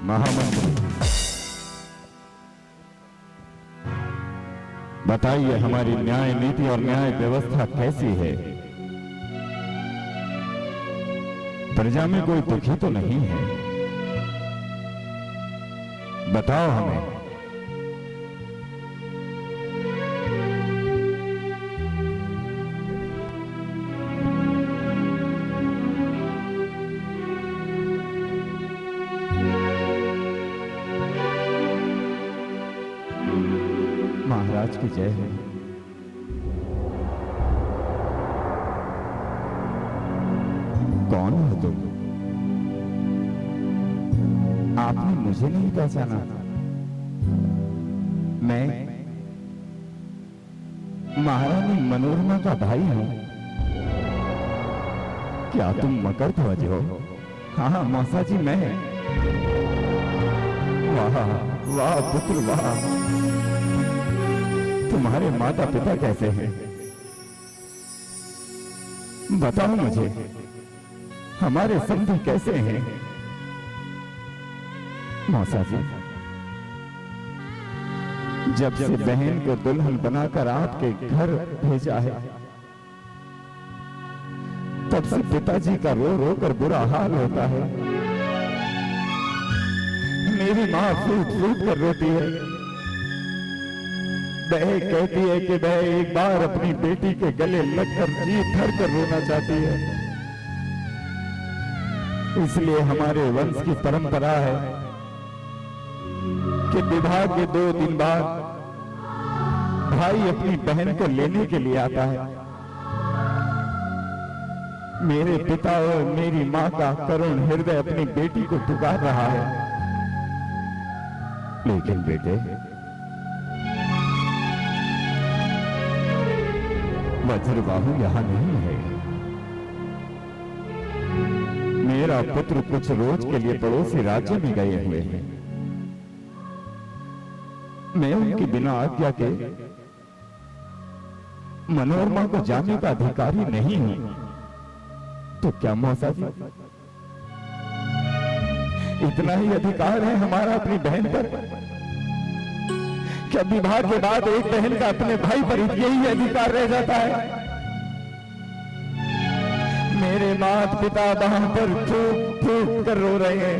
महामंत्री, बताइए हमारी न्याय नीति और न्याय व्यवस्था कैसी है? प्रजा में कोई दुखी तो नहीं है? बताओ हमें। महाराज की जय हो। कौन हो तुम? आपने मुझे नहीं पहचाना? मैं महारानी मनोरमा का भाई हूं। क्या तुम मकरध्वज हो? हाँ मौसा जी, मैं। वाह वाह पुत्र वाह। तुम्हारे माता पिता कैसे हैं? बताओ मुझे, हमारे समधी कैसे हैं? मौसा जी, जब से बहन को दुल्हन बनाकर आपके घर भेजा है, तब से पिताजी का रो रो कर बुरा हाल होता है। मेरी माँ फूट फूट कर रोती है। वह कहती है कि वह एक बार अपनी बेटी के गले लगकर जी भर कर रोना चाहती है। इसलिए हमारे वंश की परंपरा है कि विवाह के 2 दिन बाद भाई अपनी बहन को लेने के लिए आता है। मेरे पिता और मेरी मां का करुण हृदय अपनी बेटी को पुकार रहा है। लेकिन बेटे, वज्रबाहु यहां नहीं है। मेरा पुत्र कुछ रोज के लिए पड़ोसी राज्य में गए हुए हैं। मैं उनके बिना आज्ञा के मनोरमा को जाने का अधिकारी नहीं हूं। तो क्या मौसा जी, इतना ही अधिकार है हमारा अपनी बहन पर? क्या विवाह के बाद एक बहन का अपने भाई पर यही अधिकार रह जाता है? मेरे माता पिता वहां पर फूक फूक कर रो रहे हैं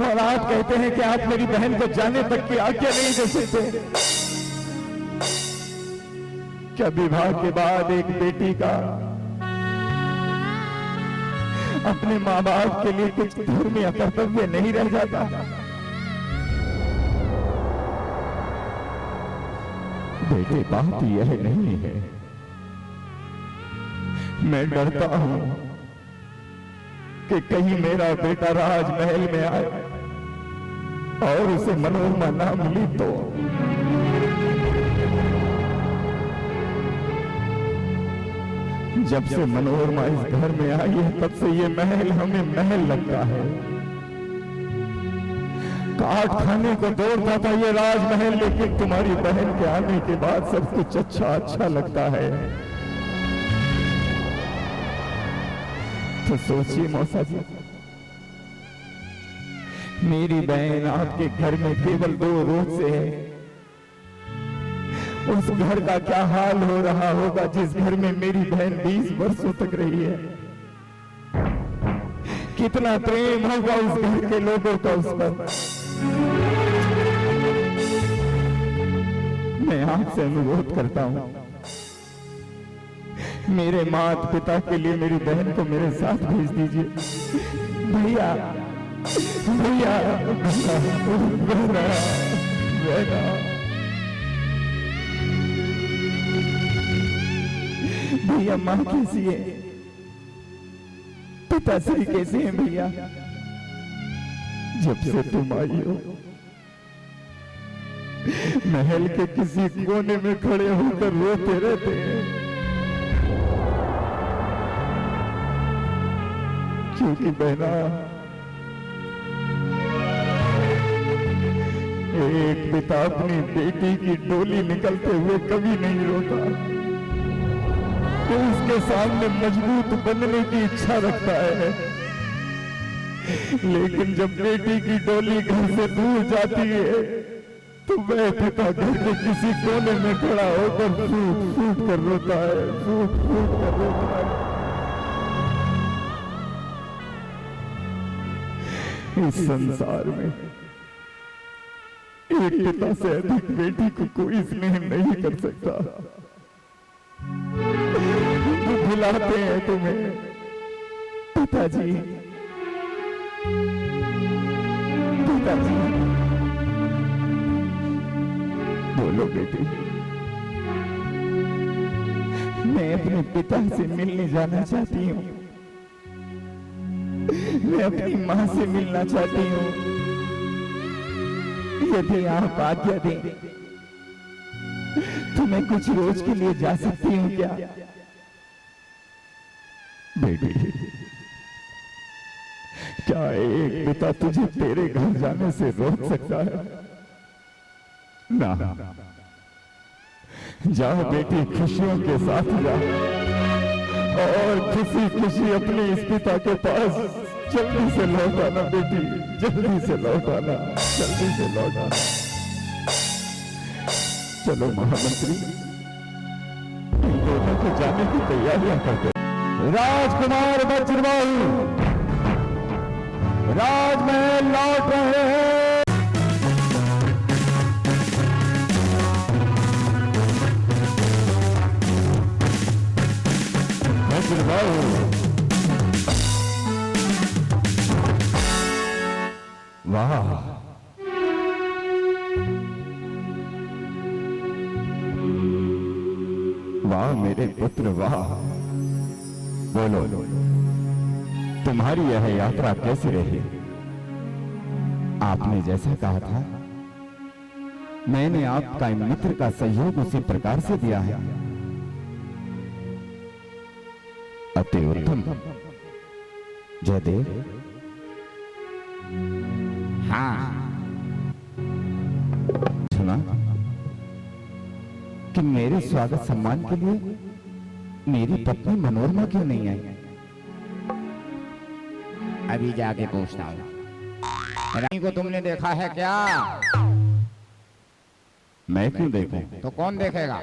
और आप कहते हैं कि आप मेरी बहन को जाने तक की आज्ञा नहीं दे सकते। क्या विवाह के बाद एक बेटी का अपने माँ बाप के लिए कुछ धर्मीय कर्तव्य नहीं रह जाता? बेटे, बात यह नहीं है। मैं डरता हूं कि कहीं मेरा बेटा राजमहल में आए और उसे मनोरमा ना मिली तो। जब से मनोरमा इस घर में आई है तब से ये महल हमें महल लगता है। काट खाने को दौड़ता था ये राजमहल, लेकिन तुम्हारी बहन के आने के बाद सब कुछ अच्छा लगता है। तो सोचिए मौसा जी, मेरी बहन आपके घर में केवल 2 रोज से है, उस घर का क्या हाल हो रहा होगा जिस घर में मेरी बहन 20 वर्षों तक रही है। कितना प्रेम होगा उस घर के लोगों का उस पर। मैं आपसे अनुरोध करता हूं, मेरे माता पिता के लिए मेरी बहन को मेरे साथ भेज दीजिए। भैया भैया भैया, माँ कैसी है? पिताश्री कैसे हैं भैया? जब से तुम आई हो महल के किसी कोने में खड़े होकर रोते रहते हैं, क्योंकि बहना एक पिता अपनी बेटी की डोली निकलते हुए कभी नहीं रोता, तो उसके सामने मजबूत बनने की इच्छा रखता है। लेकिन जब बेटी की डोली घर से दूर जाती है तो वह पिता घर के किसी कोने में खड़ा होकर फूट फूट कर रोता है, फूट फूट कर रोता है। इस संसार में एक पिता से अधिक बेटी को कोई स्नेह नहीं कर सकता। वो बुलाते हैं तुम्हें पिताजी, पिताजी। बोलो बेटी, मैं अपने पिता से मिलने जाना चाहती हूँ, मैं अपनी माँ से मिलना चाहती हूँ। यदि आप आज्ञा दें तो मैं कुछ रोज के लिए जा सकती हूँ क्या? बेटी, क्या एक पिता तुझे तेरे घर जाने से रोक सकता है? ना, जाओ बेटी, खुशियों के साथ जाओ और खुशी खुशी अपने इस पिता के पास जल्दी से लौट आना बेटी, जल्दी से लौट आना, जल्दी से लौट आना। चलो महामंत्री, इन दोनों को जाने की तैयारियां करते। राजकुमार वज्रबाहु राजमहल लौट रहे हैं। वज्रबाहु, वाह, वाह मेरे पुत्र, वाह। बोलो, तुम्हारी यह यात्रा कैसी रही? आपने जैसा कहा था, मैंने आपका मित्र का सहयोग उसी प्रकार से दिया है। अति उत्तम। जयदेव। हाँ, सुना कि मेरे स्वागत सम्मान के लिए मेरी पत्नी मनोरमा क्यों नहीं आई? अभी जाके पूछता हूँ। रानी को तुमने देखा है क्या? मैं क्यों देखूं? तो कौन देखेगा?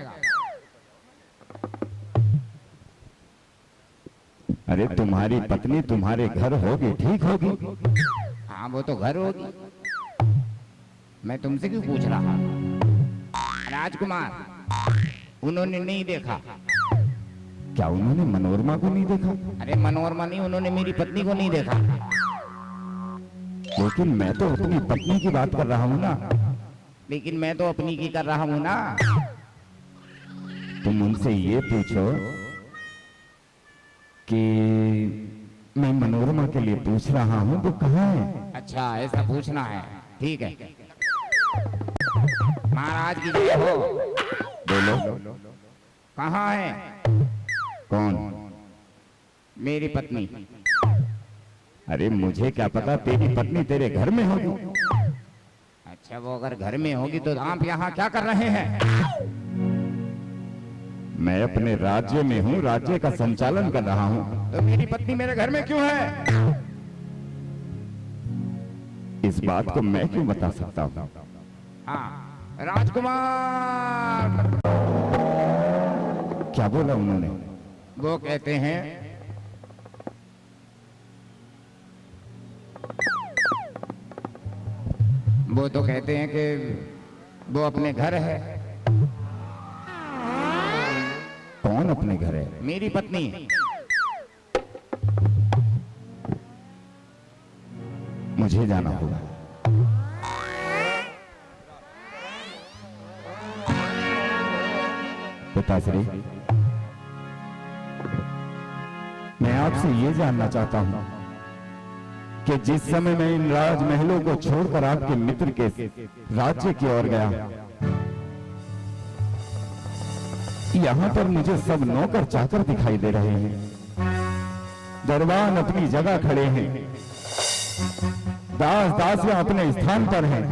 अरे तुम्हारी पत्नी तुम्हारे घर होगी, ठीक होगी। हाँ, वो तो घर होगी। मैं तुमसे क्यों पूछ रहा? राजकुमार, उन्होंने नहीं देखा। क्या उन्होंने मनोरमा को नहीं देखा? अरे मनोरमा नहीं, उन्होंने मेरी पत्नी को नहीं देखा। लेकिन मैं तो अपनी पत्नी की बात कर रहा हूँ ना। लेकिन मैं तो अपनी की कर रहा हूँ ना। तुम उनसे ये पूछो कि मैं मनोरमा के लिए पूछ रहा हूँ, वो कहाँ है? अच्छा, ऐसा पूछना है, ठीक है। महाराज की जय हो। बोलो, कहाँ है? कौन? मेरी पत्नी। अरे मुझे क्या पता तेरी पत्नी तेरे घर में होगी। अच्छा वो अगर घर में होगी तो आप यहाँ क्या कर रहे हैं? मैं अपने राज्य में हूँ, राज्य का संचालन कर रहा हूँ। तो मेरी पत्नी मेरे घर में क्यों है? इस बात को मैं क्यों बता सकता हूँ? हाँ राजकुमार। क्या बोला उन्होंने? वो कहते हैं वो तो कहते हैं कि वो अपने घर है। कौन अपने घर है? मेरी पत्नी। मुझे जाना होगा। पिताश्री, मैं आपसे ये जानना चाहता हूं कि जिस समय मैं इन राजमहलों को छोड़कर आपके मित्र के राज्य की ओर गया, यहां पर मुझे सब नौकर चाकर दिखाई दे रहे हैं। दरबान अपनी जगह खड़े हैं, दास दासियां अपने स्थान पर हैं,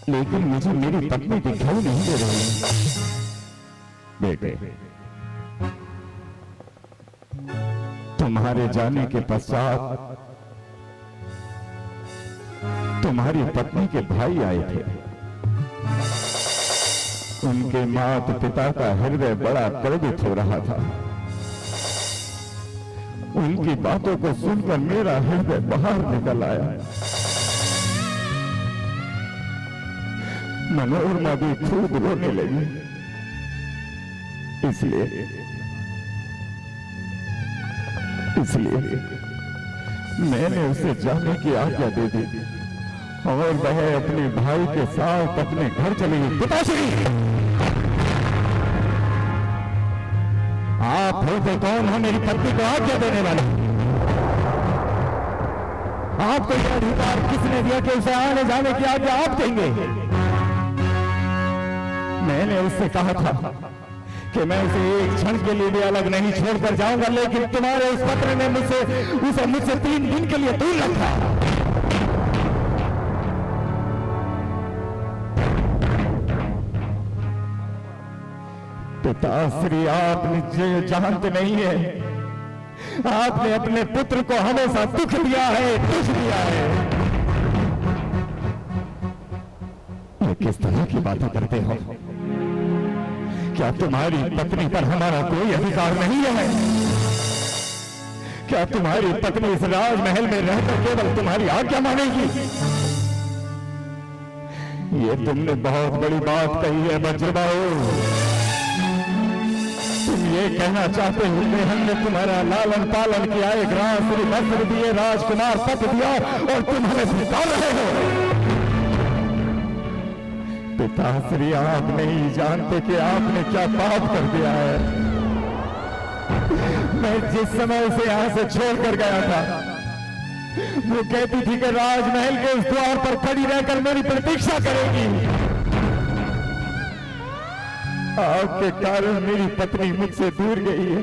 लेकिन मुझे मेरी पत्नी दिखाई नहीं दे रही है। बेटे, तुम्हारे जाने के पश्चात तुम्हारी पत्नी के भाई आए थे। उनके माता पिता का हृदय बड़ा क्रोधित हो रहा था। उनकी बातों को सुनकर मेरा हृदय बाहर निकल आया। मनोरमा भी खूब रोने लगी। इसलिए मैंने उसे जाने की आज्ञा दे दी और वह अपने भाई के साथ अपने घर चली गई। पिताश्री, आप होते कौन हो मेरी पत्नी को आज्ञा देने वाले? आपको यह अधिकार किसने दिया कि उसे आने जाने की आज्ञा आप देंगे? मैंने उससे कहा था कि मैं उसे एक क्षण के लिए भी अलग नहीं छोड़कर जाऊंगा, लेकिन तुम्हारे उस पत्र ने उसे मुझसे 3 दिन के लिए दूर रखा। पिताश्री, आप मुझे जानते नहीं है, आपने अपने पुत्र को हमेशा दुख दिया है, दुख दिया है। ये किस तरह की बातें करते हो? क्या तुम्हारी पत्नी पर हमारा कोई अधिकार नहीं है? क्या तुम्हारी पत्नी इस राजमहल में रहकर केवल तुम्हारी आज्ञा मानेगी? ये तुमने बहुत बड़ी बात कही है वज्रबाहु। तुम ये कहना चाहते हो कि हमने तुम्हारा लालन पालन किया, एक राजश्री वस्त्र दिए, राजकुमार पद दिया और तुम हमें धिक्कार रहे हो? पिताश्री, आप नहीं जानते कि आपने क्या पाप कर दिया है। मैं जिस समय उसे यहां से छोड़कर गया था, वो कहती थी कि राजमहल के उस द्वार पर खड़ी रहकर मेरी प्रतीक्षा करेगी। आपके कारण मेरी पत्नी मुझसे दूर गई है।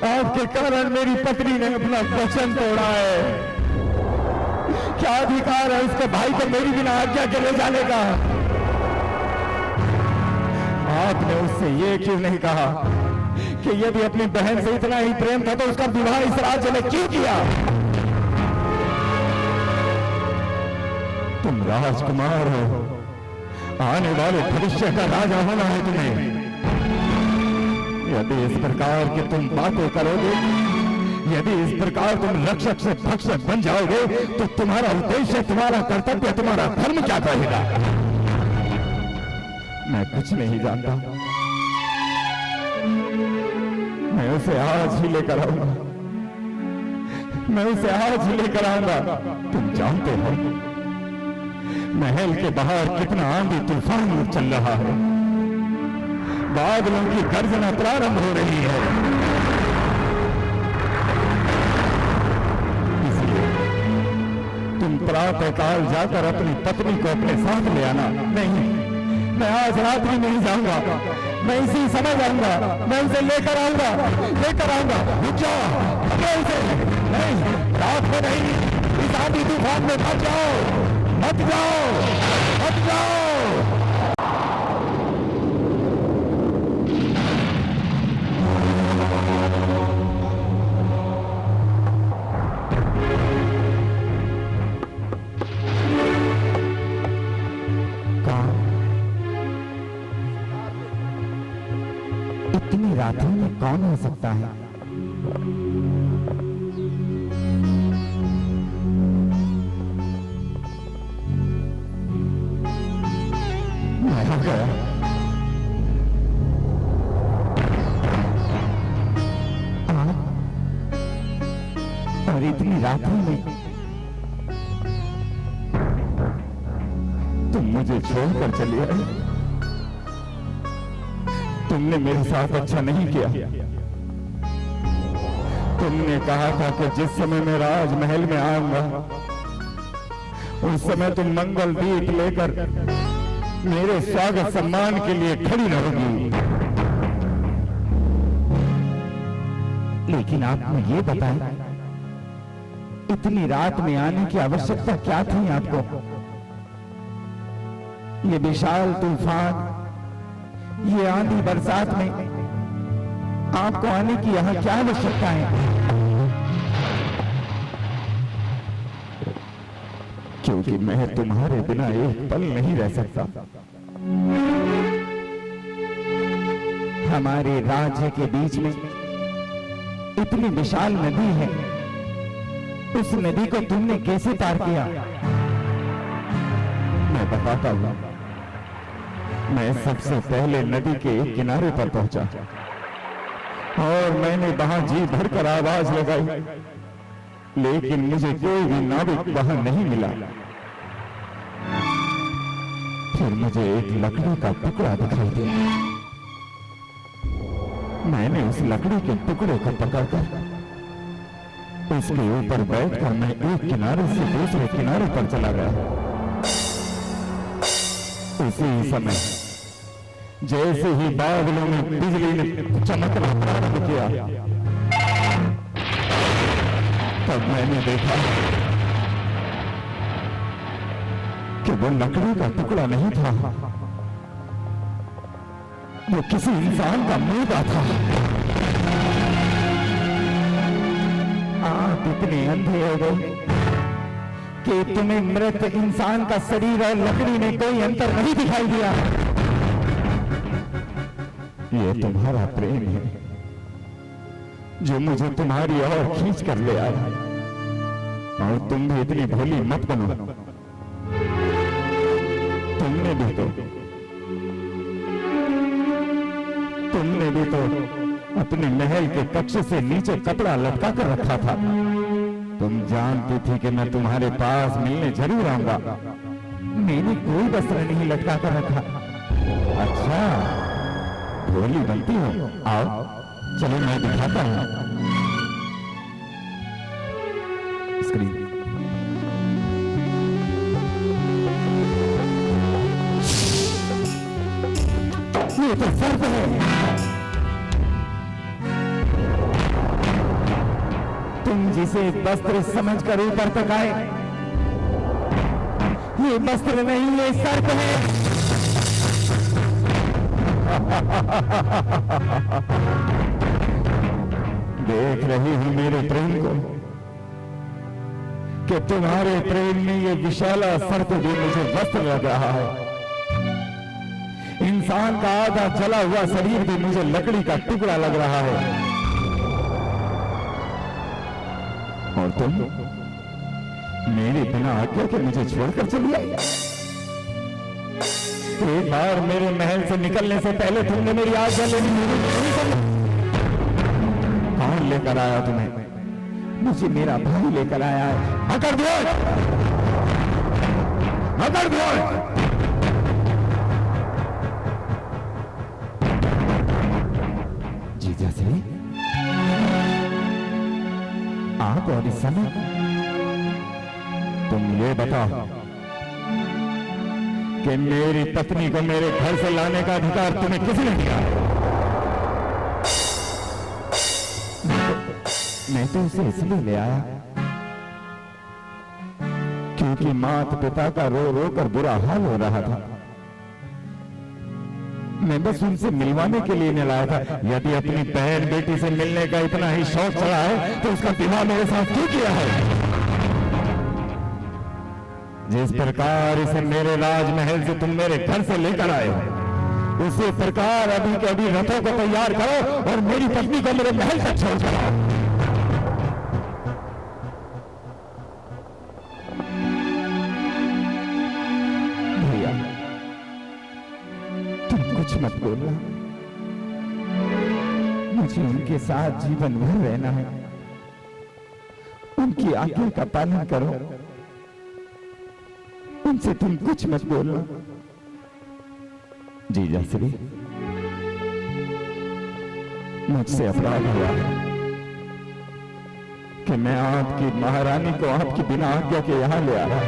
आपके कारण मेरी पत्नी ने अपना वचन तोड़ा है। क्या अधिकार है उसके भाई को मेरी बिना आज्ञा के ले जाने का? आपने उससे ये क्यों नहीं कहा कि यदि अपनी बहन से इतना ही प्रेम था तो उसका विवाह इस राज्य में क्यों किया? तुम राजकुमार हो, आने वाले भविष्य का राजा होना है तुम्हें। यदि इस प्रकार की तुम बातें करोगे, यदि इस प्रकार तुम रक्षक से भक्षक बन जाओगे, तो तुम्हारा उद्देश्य, तुम्हारा कर्तव्य, तुम्हारा धर्म क्या कहेगा? मैं कुछ नहीं जानता। मैं उसे आज ही लेकर आऊंगा। मैं उसे आज ही लेकर आऊंगा। तुम जानते हो महल के बाहर कितना आंधी तूफान चल रहा है। बादलों की गर्जना प्रारंभ हो रही है। तुम प्रातः काल जाकर अपनी पत्नी को अपने साथ ले आना। नहीं, मैं आज रात्रि नहीं जाऊंगा, मैं इसी समय जाऊंगा, मैं उसे लेकर आऊंगा। रुक जाओ, पकड़ो उसे। नहीं, रात में नहीं, इस आंधी तूफान में मत जाओ। इतनी रातों में कौन हो सकता है? मैं आ गया। और इतनी रातों में तुम मुझे छोड़कर चली आई। तुमने मेरे साथ अच्छा नहीं किया। तुमने कहा था कि जिस समय मैं राजमहल में आऊंगा उस समय तुम मंगल दीप लेकर मेरे स्वागत सम्मान के लिए खड़ी रहोगी। लेकिन आपने ये बताया, इतनी रात में आने की आवश्यकता क्या थी आपको? ये विशाल तूफान, ये आंधी बरसात में आपको आने की यहाँ क्या आवश्यकता है? क्योंकि मैं तुम्हारे बिना एक पल नहीं रह सकता। हमारे राज्य के बीच में इतनी विशाल नदी है, उस नदी को तुमने कैसे पार किया? मैं बताता हूं। मैं सबसे पहले नदी के एक किनारे पर पहुंचा और मैंने वहां जी भरकर आवाज लगाई, लेकिन मुझे कोई भी नाविक वहां नहीं मिला। फिर मुझे एक लकड़ी का टुकड़ा दिखाई दिया। मैंने उस लकड़ी के टुकड़े को पकड़कर उसके ऊपर बैठकर मैं एक किनारे से दूसरे किनारे पर चला गया। उसी समय जैसे ही बादलों में बिजली ने चमकना प्रारंभ किया, तब मैंने देखा कि वो लकड़ी का टुकड़ा नहीं था, वो किसी इंसान का मुर्दा था। आप इतने अंधे हो गए कि तुम्हें मृत इंसान का शरीर और लकड़ी में कोई अंतर नहीं दिखाई दिया। ये तुम्हारा प्रेम है जो मुझे तुम्हारी ओर खींच कर ले आया, और तुम भी इतनी भोली मत बनो। तुमने भी तो अपने महल के कक्ष से नीचे कपड़ा लटका कर रखा था। तुम जानती थी कि मैं तुम्हारे पास मिलने जरूर आऊंगा। मैंने कोई वस्त्र नहीं लटका कर रखा। अच्छा, भोली बनती हो। आओ, चलो मैं दिखाता हूं। स्क्रीन। ये तो सर्प है। तुम जिसे वस्त्र समझकर ऊपर तक आए, ये वस्त्र नहीं, ये सर्प है। देख रही हूं मेरे प्रेम को, कि तुम्हारे प्रेम में ये विशाला सर्प भी मुझे वस्त्र लग रहा है। इंसान का आधा जला हुआ शरीर भी मुझे लकड़ी का टुकड़ा लग रहा है। और तुम मेरे बिना आज्ञा के मुझे छोड़कर चली आई। एक बार मेरे महल से निकलने से पहले तुमने मेरी आज्ञा लेनी नहीं करनी। कौन लेकर आया तुम्हें? मुझे मेरा भाई लेकर आया है। पकड़ दो, पकड़ दो। जीजा से आप और इस समय तुम ये बताओ कि मेरी पत्नी को मेरे घर से लाने का अधिकार तुम्हें किसने दिया? मैं तो उसे इसलिए ले आया क्योंकि माता पिता का रो रो कर बुरा हाल हो रहा था। मैं बस उनसे मिलवाने के लिए लाया था। यदि अपनी बहन बेटी से मिलने का इतना ही शौक चढ़ा है तो उसका विवाह मेरे साथ क्यों किया है? जिस प्रकार इसे मेरे राजमहल से तुम मेरे घर से लेकर आए हो, उसी प्रकार अभी के अभी रथों को तैयार करो और मेरी पत्नी को मेरे महल तक छोड़ जाओ। भैया, तुम कुछ मत बोलना। मुझे उनके साथ जीवन भर रहना है। उनकी आज्ञा का पालन करो। उनसे तुम कुछ मत बोलना। जीजा श्री, मुझसे अपराध हुआ कि मैं आपकी महारानी को आपकी बिना आज्ञा के यहां ले आया।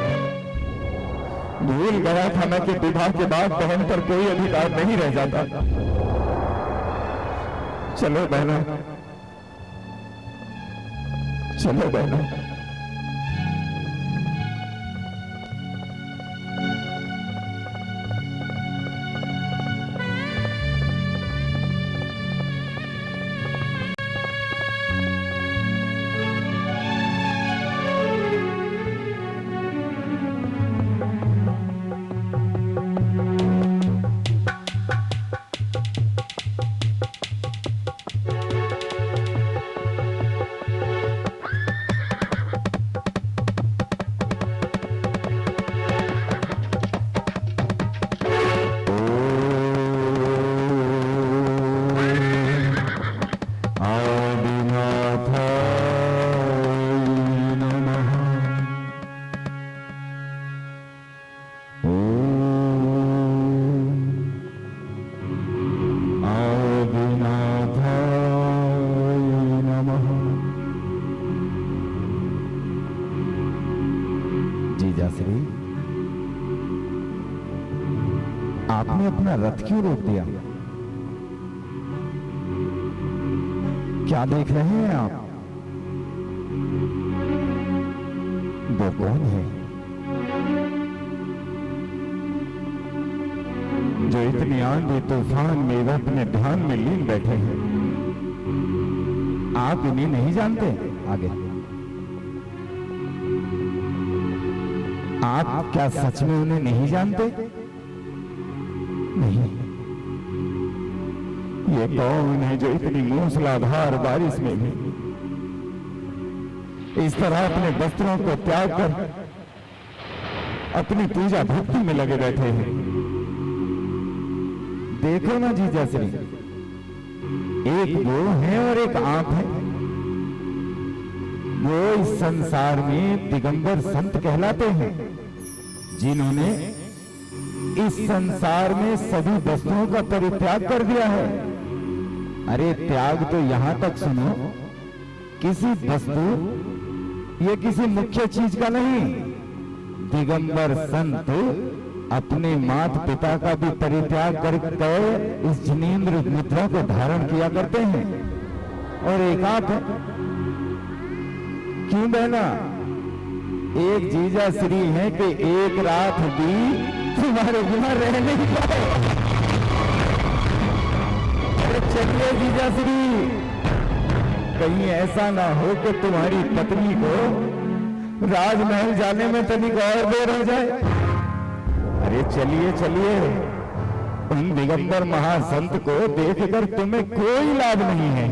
भूल गया था मैं कि विवाह के बाद बहन पर कोई अधिकार नहीं रह जाता। चलो बहना, चलो बहना। आपने अपना रथ क्यों रोक दिया? क्या देख रहे हैं आप? वो कौन है जो इतनी आंधी तूफान में वे अपने ध्यान में लीन बैठे हैं? आप इन्हें नहीं जानते? आगे आप क्या सच में उन्हें नहीं जानते? नहीं। ये कौन है जो इतनी मूसलाधार बारिश में भी इस तरह अपने वस्त्रों को त्याग कर अपनी पूजा भक्ति में लगे बैठे हैं? देखो ना जीजा श्री, एक वो है और एक आप है। वो इस संसार में दिगंबर संत कहलाते हैं, जिन्होंने इस संसार में सभी वस्तुओं का परित्याग कर दिया है। अरे त्याग तो यहां तक सुनो, किसी वस्तु ये किसी मुख्य चीज का नहीं। दिगंबर संत अपने माता पिता का भी परित्याग करके इस जिनेंद्र मुद्रा को धारण किया करते हैं। और एक आप है, क्यों बहना? एक जीजा श्री है कि एक रात भी तुम्हारे बिना रह नहीं पाए। अरे चलिए जीजा श्री, कहीं ऐसा ना हो कि तुम्हारी पत्नी को राजमहल जाने में तनिक और देर हो जाए। अरे चलिए चलिए, उन दिगंबर महासंत को देखकर तुम्हें कोई लाभ नहीं है।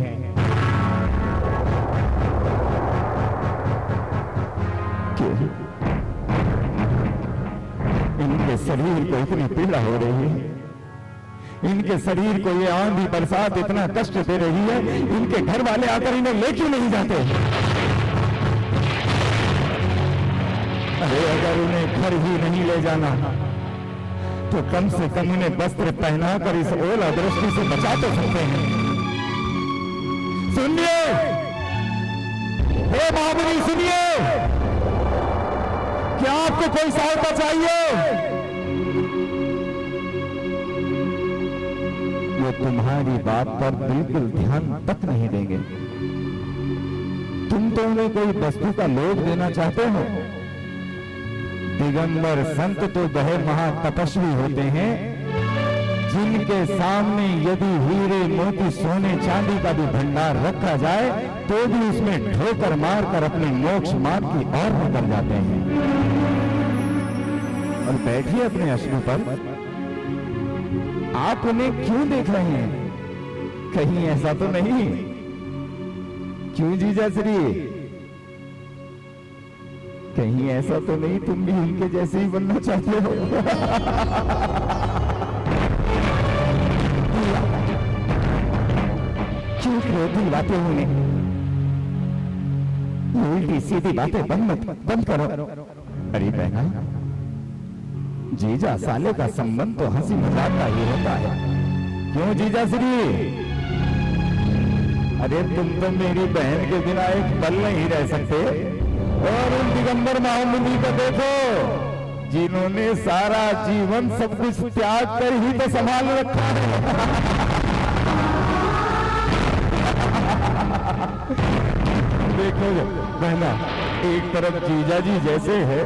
इनके शरीर को इतनी पीड़ा हो रही है, इनके शरीर को ये आंधी बरसात इतना कष्ट दे रही है, इनके घर वाले आकर इन्हें ले क्यों नहीं जाते? अरे अगर उन्हें घर ही नहीं ले जाना तो कम से कम उन्हें वस्त्र पहनाकर इस ओला दृष्टि से बचा तो सकते हैं। सुनिए, हे महामुनि सुनिए, क्या आपको कोई सहायता चाहिए? वो तुम्हारी बात पर बिल्कुल ध्यान तक नहीं देंगे। तुम तो उन्हें कोई वस्तु का लोभ देना चाहते हो। दिगंबर संत तो वह महातपस्वी होते हैं जिनके सामने यदि हीरे मोती सोने चांदी का भी भंडार रखा जाए तो भी उसमें ठोकर मारकर अपने मोक्ष मार्ग की ओर निकल जाते हैं। और बैठिए अपने अश्रु पर। आप उन्हें क्यों देख रहे हैं? कहीं ऐसा तो नहीं? क्यों जीजा श्री? कहीं ऐसा तो नहीं तुम भी उनके जैसे ही बनना चाहते हो? क्यों क्रोधी बातें होने? उल्टी सीधी बातें बंद करो। अरे बहना, जीजा साले का संबंध तो हंसी मजाक का ही होता है। क्यों जीजा श्री? अरे तुम तो मेरी बहन के बिना एक पल नहीं रह सकते। और उन दिगंबर महामुनि को देखो जिन्होंने सारा जीवन सब कुछ त्याग कर ही तो संभाल रखा है। देखो बहना, एक तरफ जीजा जी जैसे है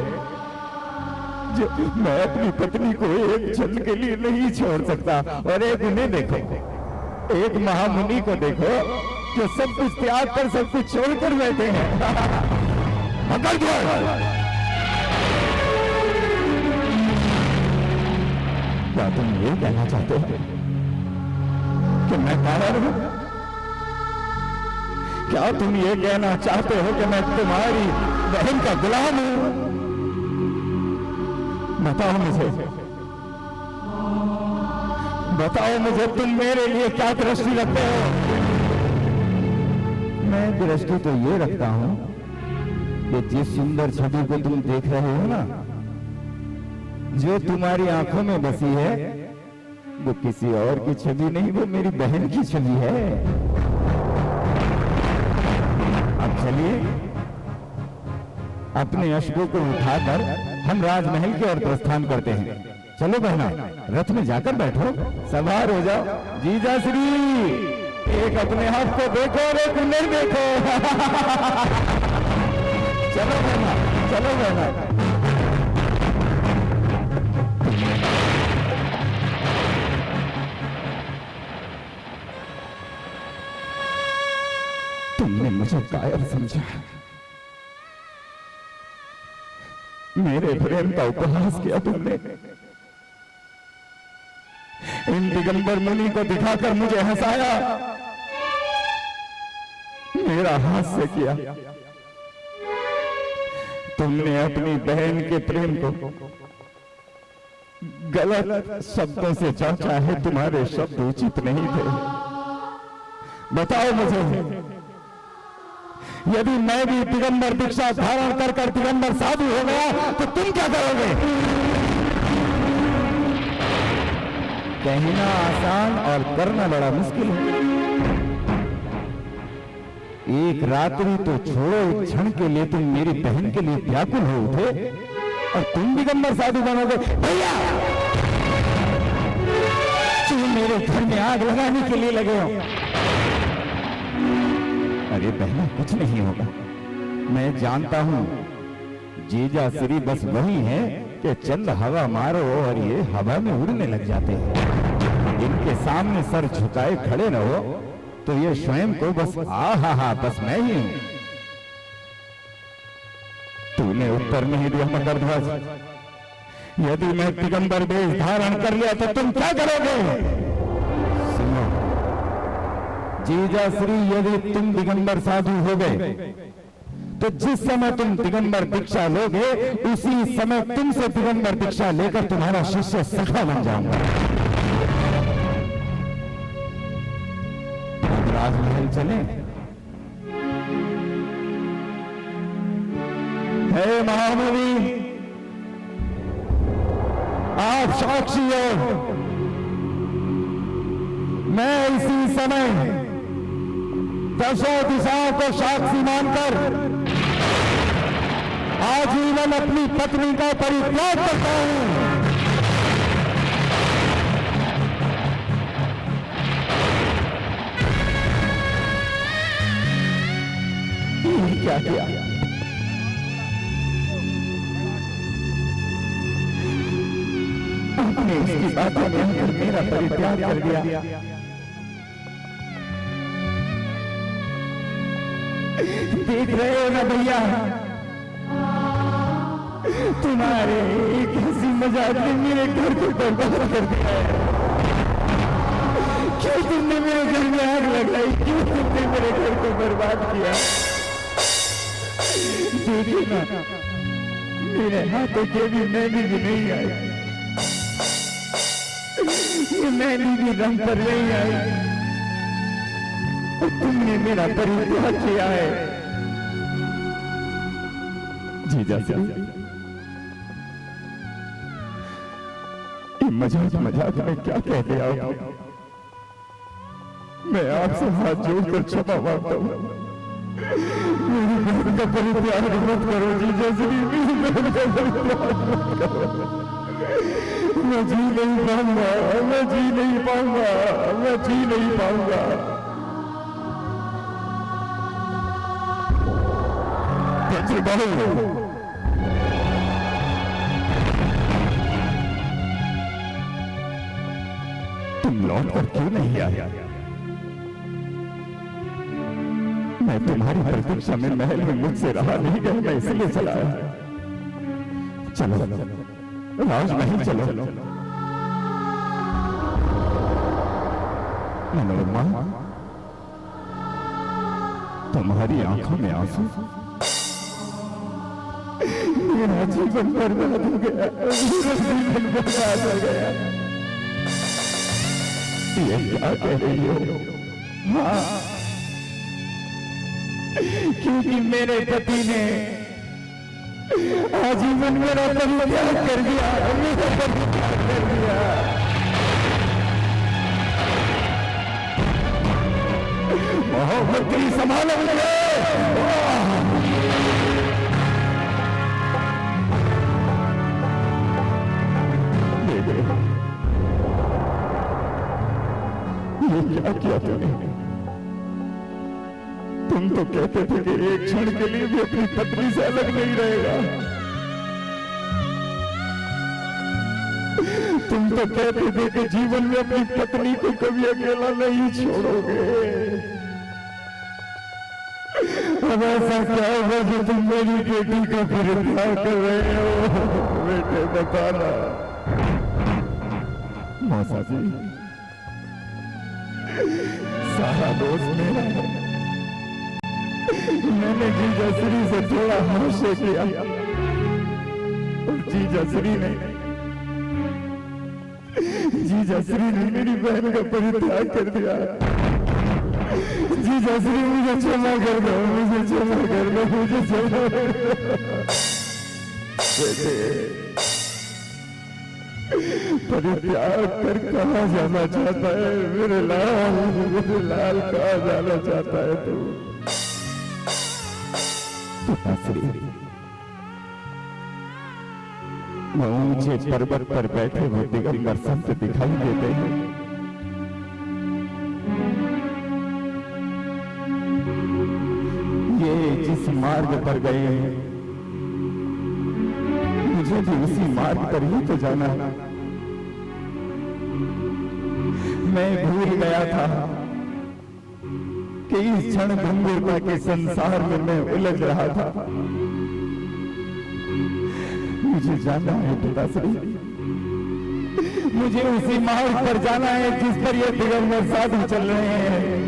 जो मैं अपनी पत्नी को एक क्षण के लिए नहीं छोड़ सकता, और एक उन्हें देखो, एक महामुनि को देखो जो सब कुछ त्याग कर सब कुछ छोड़कर बैठे हैं। क्या तुम ये कहना चाहते हो कि मैं कायर हूं? क्या तुम ये कहना चाहते हो कि मैं तुम्हारी बहन का गुलाम हूं? बताओ मुझे तुम मेरे लिए क्या दृष्टि रखते हो? मैं दृष्टि तो ये रखता हूं कि जिस सुंदर छवि को तुम देख रहे हो ना, जो तुम्हारी आंखों में बसी है, वो किसी और की छवि नहीं, वो मेरी बहन की छवि है। अब चलिए अपने अश्कों को उठाकर हम राजमहल की ओर प्रस्थान करते हैं। चलो बहना, रथ में जाकर बैठो, सवार हो जाओ। जीजा श्री, एक अपने आप को देखो और एक उन्हें देखो। चलो बहना, चलो बहना। तुमने मुझे कायर समझा, मेरे प्रेम का उपहास किया तुमने। इन दिगंबर मुनि को दिखाकर मुझे हंसाया, मेरा हास्य किया। तुमने अपनी बहन के प्रेम को गलत शब्दों से जांचा है, तुम्हारे शब्द उचित नहीं थे। बताओ मुझे, यदि मैं भी दिगंबर दीक्षा धारण कर कर दिगंबर साधु हो गया तो तुम क्या करोगे? कहना आसान और करना बड़ा मुश्किल है। एक रात्रि तो छोड़ो, एक क्षण के लिए तुम मेरी बहन के लिए व्याकुल हो उठे और तुम दिगंबर साधु बनोगे? भैया, तुम मेरे घर में आग लगाने के लिए लगे हो। अरे बहना, कुछ नहीं होगा। मैं जानता हूं जीजा श्री बस वही है कि चंद हवा मारो और ये हवा में उड़ने लग जाते हैं। इनके सामने सर झुकाए खड़े रहो तो ये स्वयं को बस हा बस मैं ही हूं। तूने उत्तर नहीं दिया मकरध्वज। यदि मैं दिगंबर वेश धारण कर लिया तो तुम क्या करोगे? सुनो जीजा श्री, यदि तुम दिगंबर साधु हो गए तो जिस समय तुम दिगंबर दीक्षा लोगे उसी समय तुमसे दिगंबर दीक्षा लेकर तुम्हारा शिष्य सखा बन जाऊंगा। राजमहल चले। हे महामुनि, आप साक्षी हो, मैं इसी समय दशों दिशाओं को साक्षी मानकर आजीवन अपनी पत्नी का परित्याग करता हूं। क्या किया? आपने इसकी बातों में आकर मेरा परित्याग कर दिया। देख रहे हो ना भैया, तुम्हारे एक हंसी मजाक ने मेरे घर को बर्बाद कर दिया है। क्यों तुमने मेरे घर में आग लगाई? क्यों तुमने मेरे घर को बर्बाद किया? देखिए ना, मेरे हाथों के भी मेहंदी भी नहीं आई, ये मेहंदी भी रंग पर नहीं आई, और तुमने मेरा परित्याग किया है। जीजा श्री, मजाक मजाक में क्या कह दिया? मैं आपसे हाथ जोड़कर क्षमा मांगता हूँ। मेरी बहन का परित्याग मत करो जीजा श्री, मेरी बहन का परित्याग मत करो। मैं जी नहीं पाऊंगा, मैं जी नहीं पाऊंगा, मैं जी नहीं पाऊंगा। तुम लौट कर क्यों नहीं आया? मैं तुम्हारी प्रतीक्षा में महल में मुझसे रहा नहीं गया, मैं इसलिए चला आया। चलो राजमहल चलो। मनोरमा, तुम्हारी आंखों में आंसू, मेरा जीवन बर्बाद हो गया, मेरा जीवन बर्बाद हो गया। ये क्या कह रही हो? हाँ, क्योंकि मेरे पति ने आजीवन मेरा परित्याग कर दिया, मेरा परित्याग कर दिया। मोहब्बती संभालो मुझे। ये क्या किया तूने? तुम तो कहते थे कि एक क्षण के लिए भी अपनी पत्नी से अलग नहीं रहेगा। तुम तो कहते थे कि जीवन में अपनी पत्नी को कभी अकेला नहीं छोड़ोगे। अब ऐसा क्या हुआ जो तुम मेरी बेटी का परित्याग कर रहे हो? बेटे बताना। मौसा जी, सारा दोष मेरा है। मैंने जीजा श्री से थोड़ा हास्य किया और जीजा श्री ने मेरी बहन का परित्याग कर दिया। जीजा श्री, मुझे क्षमा कर दो, मुझे क्षमा कर दो, मुझे क्षमा कर दो। परित्याग कर कहाँ जाना चाहता है मेरे लाल कहाँ जाना चाहता है तू? ऊंचे पर्वत पर बैठे हुए दिगंबर संत दिखाई देते हैं। ये जिस मार्ग पर गए हैं, मुझे भी उसी मार्ग पर ही तो जाना है। मैं भूल गया था कि इस क्षण भंगुरता के संसार में मैं उलझ रहा था। मुझे जाना है पिताश्री, मुझे उसी मार्ग पर जाना है जिस पर ये दिगंबर साधु चल रहे हैं।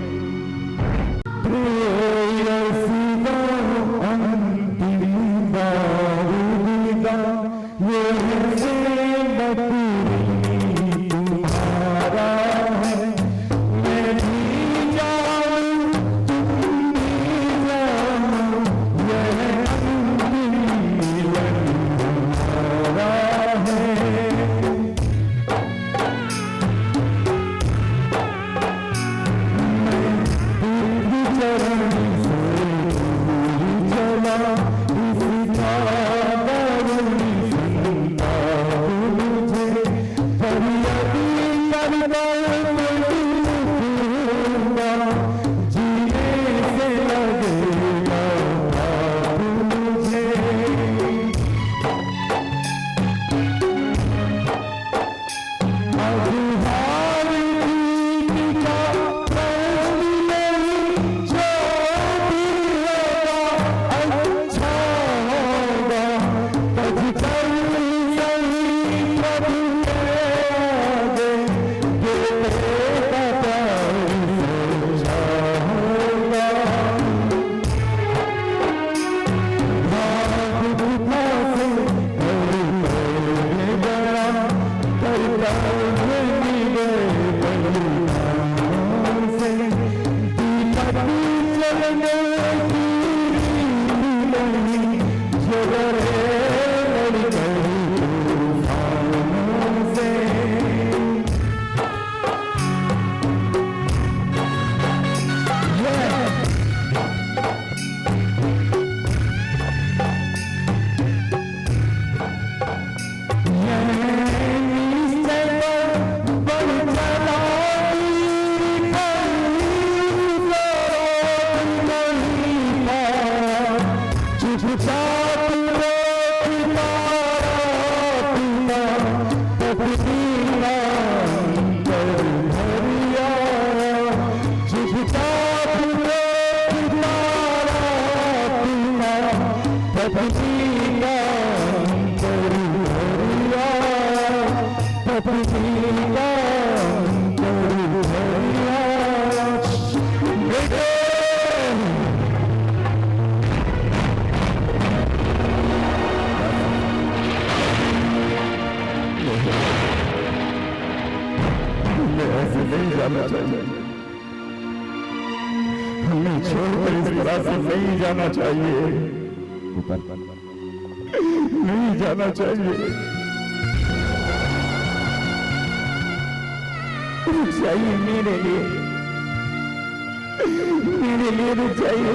पति चलने की नहीं जगर से हमें छोड़कर इस तरह से नहीं जाना चाहिए, नहीं जाना चाहिए। रुक जाइए मेरे लिए रुक जाइए,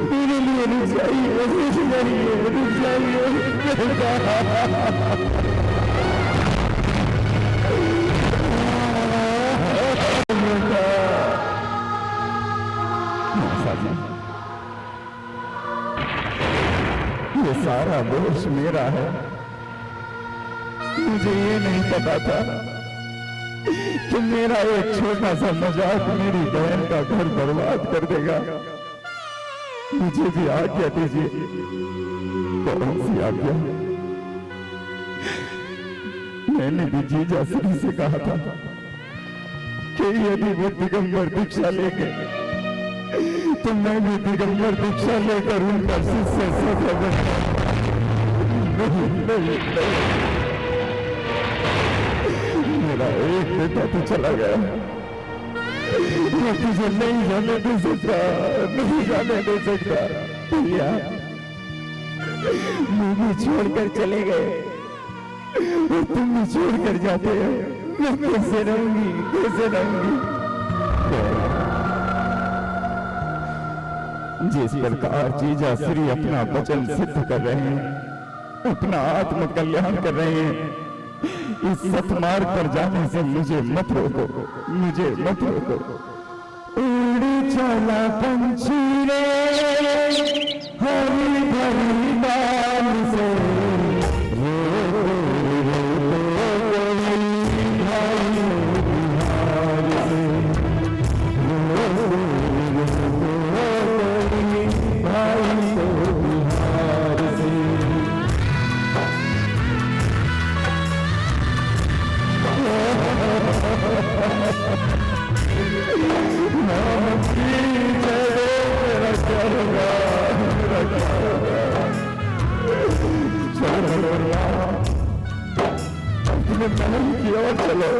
मेरे लिए रुक जाइए, रुक जाइए। ये सारा दोष मेरा है। मुझे ये नहीं पता था कि मेरा एक छोटा सा मजाक मेरी बहन का घर बर्बाद कर देगा। मुझे भी आज्ञा दीजिए। कौन सी आज्ञा? मैंने भी जीजा श्री से कहा था कि यदि वो दिगंबर दीक्षा लेके तो मैं भी दिगंबर दीक्षा लेकर उनका शिष्य सदा बनता। मेरा एक बेटा तो चला गया, मैं तुझे नहीं जाने दे सकता, नहीं जाने दे सकता। भैया मुझे छोड़कर चले गए और तुम भी छोड़कर जाते हो, मैं कैसे रहूंगी, कैसे रहूंगी? जिस प्रकार जीजा श्री अपना वचन सिद्ध कर रहे हैं, अपना आत्म कल्याण कर रहे हैं, इस सतमार्ग पर जाने से मुझे मत रोको, मुझे मत रोको। उड़ चला पंछी रे हरी भरी बाल से, महल की ओर चलो।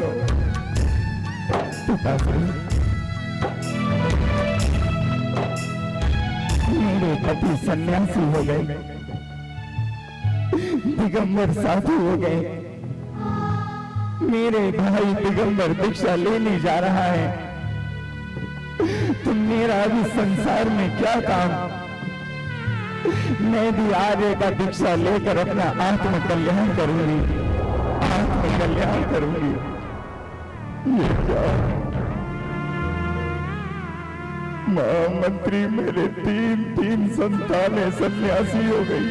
मेरे पति सन्यासी हो गए, दिगंबर साधु हो गए, मेरे भाई दिगंबर दीक्षा लेने जा रहा है, तो मेरा अभी संसार में क्या काम? मैं भी आर्य का दीक्षा लेकर अपना आत्म कल्याण करूंगी, आत्म कल्याण करूंगी। ये क्या? महामंत्री मेरे तीन संतानें सन्यासी हो गई।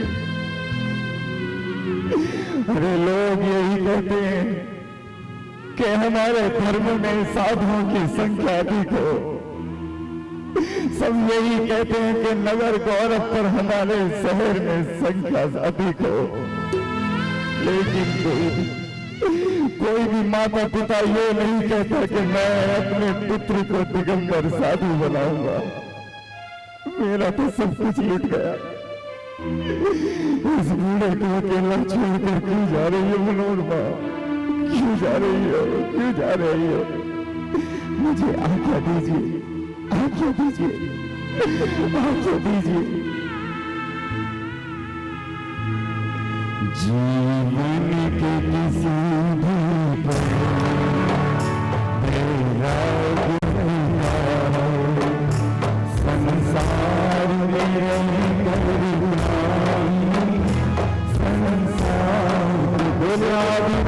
अरे लोग यही कहते हैं कि हमारे धर्म में साधुओं की संख्या अधिक हो, सब यही कहते हैं कि नगर गौरव पर हमारे शहर में संख्या अधिक हो, लेकिन कोई भी माता पिता ये नहीं कहता कि मैं अपने पुत्र को दिगंबर साधु बनाऊंगा। मेरा तो सब कुछ लुट गया। इस बूढ़े को अकेला छोड़कर क्यों जा रही हो मनोरमा? क्यों जा रही हो? क्यों जा रही हो? मुझे आज्ञा दीजिए, आज्ञा दीजिए, आज्ञा दीजिए। जीवन के किसी भी पल बेराग रहता है, संसार में रहकर संसार बोला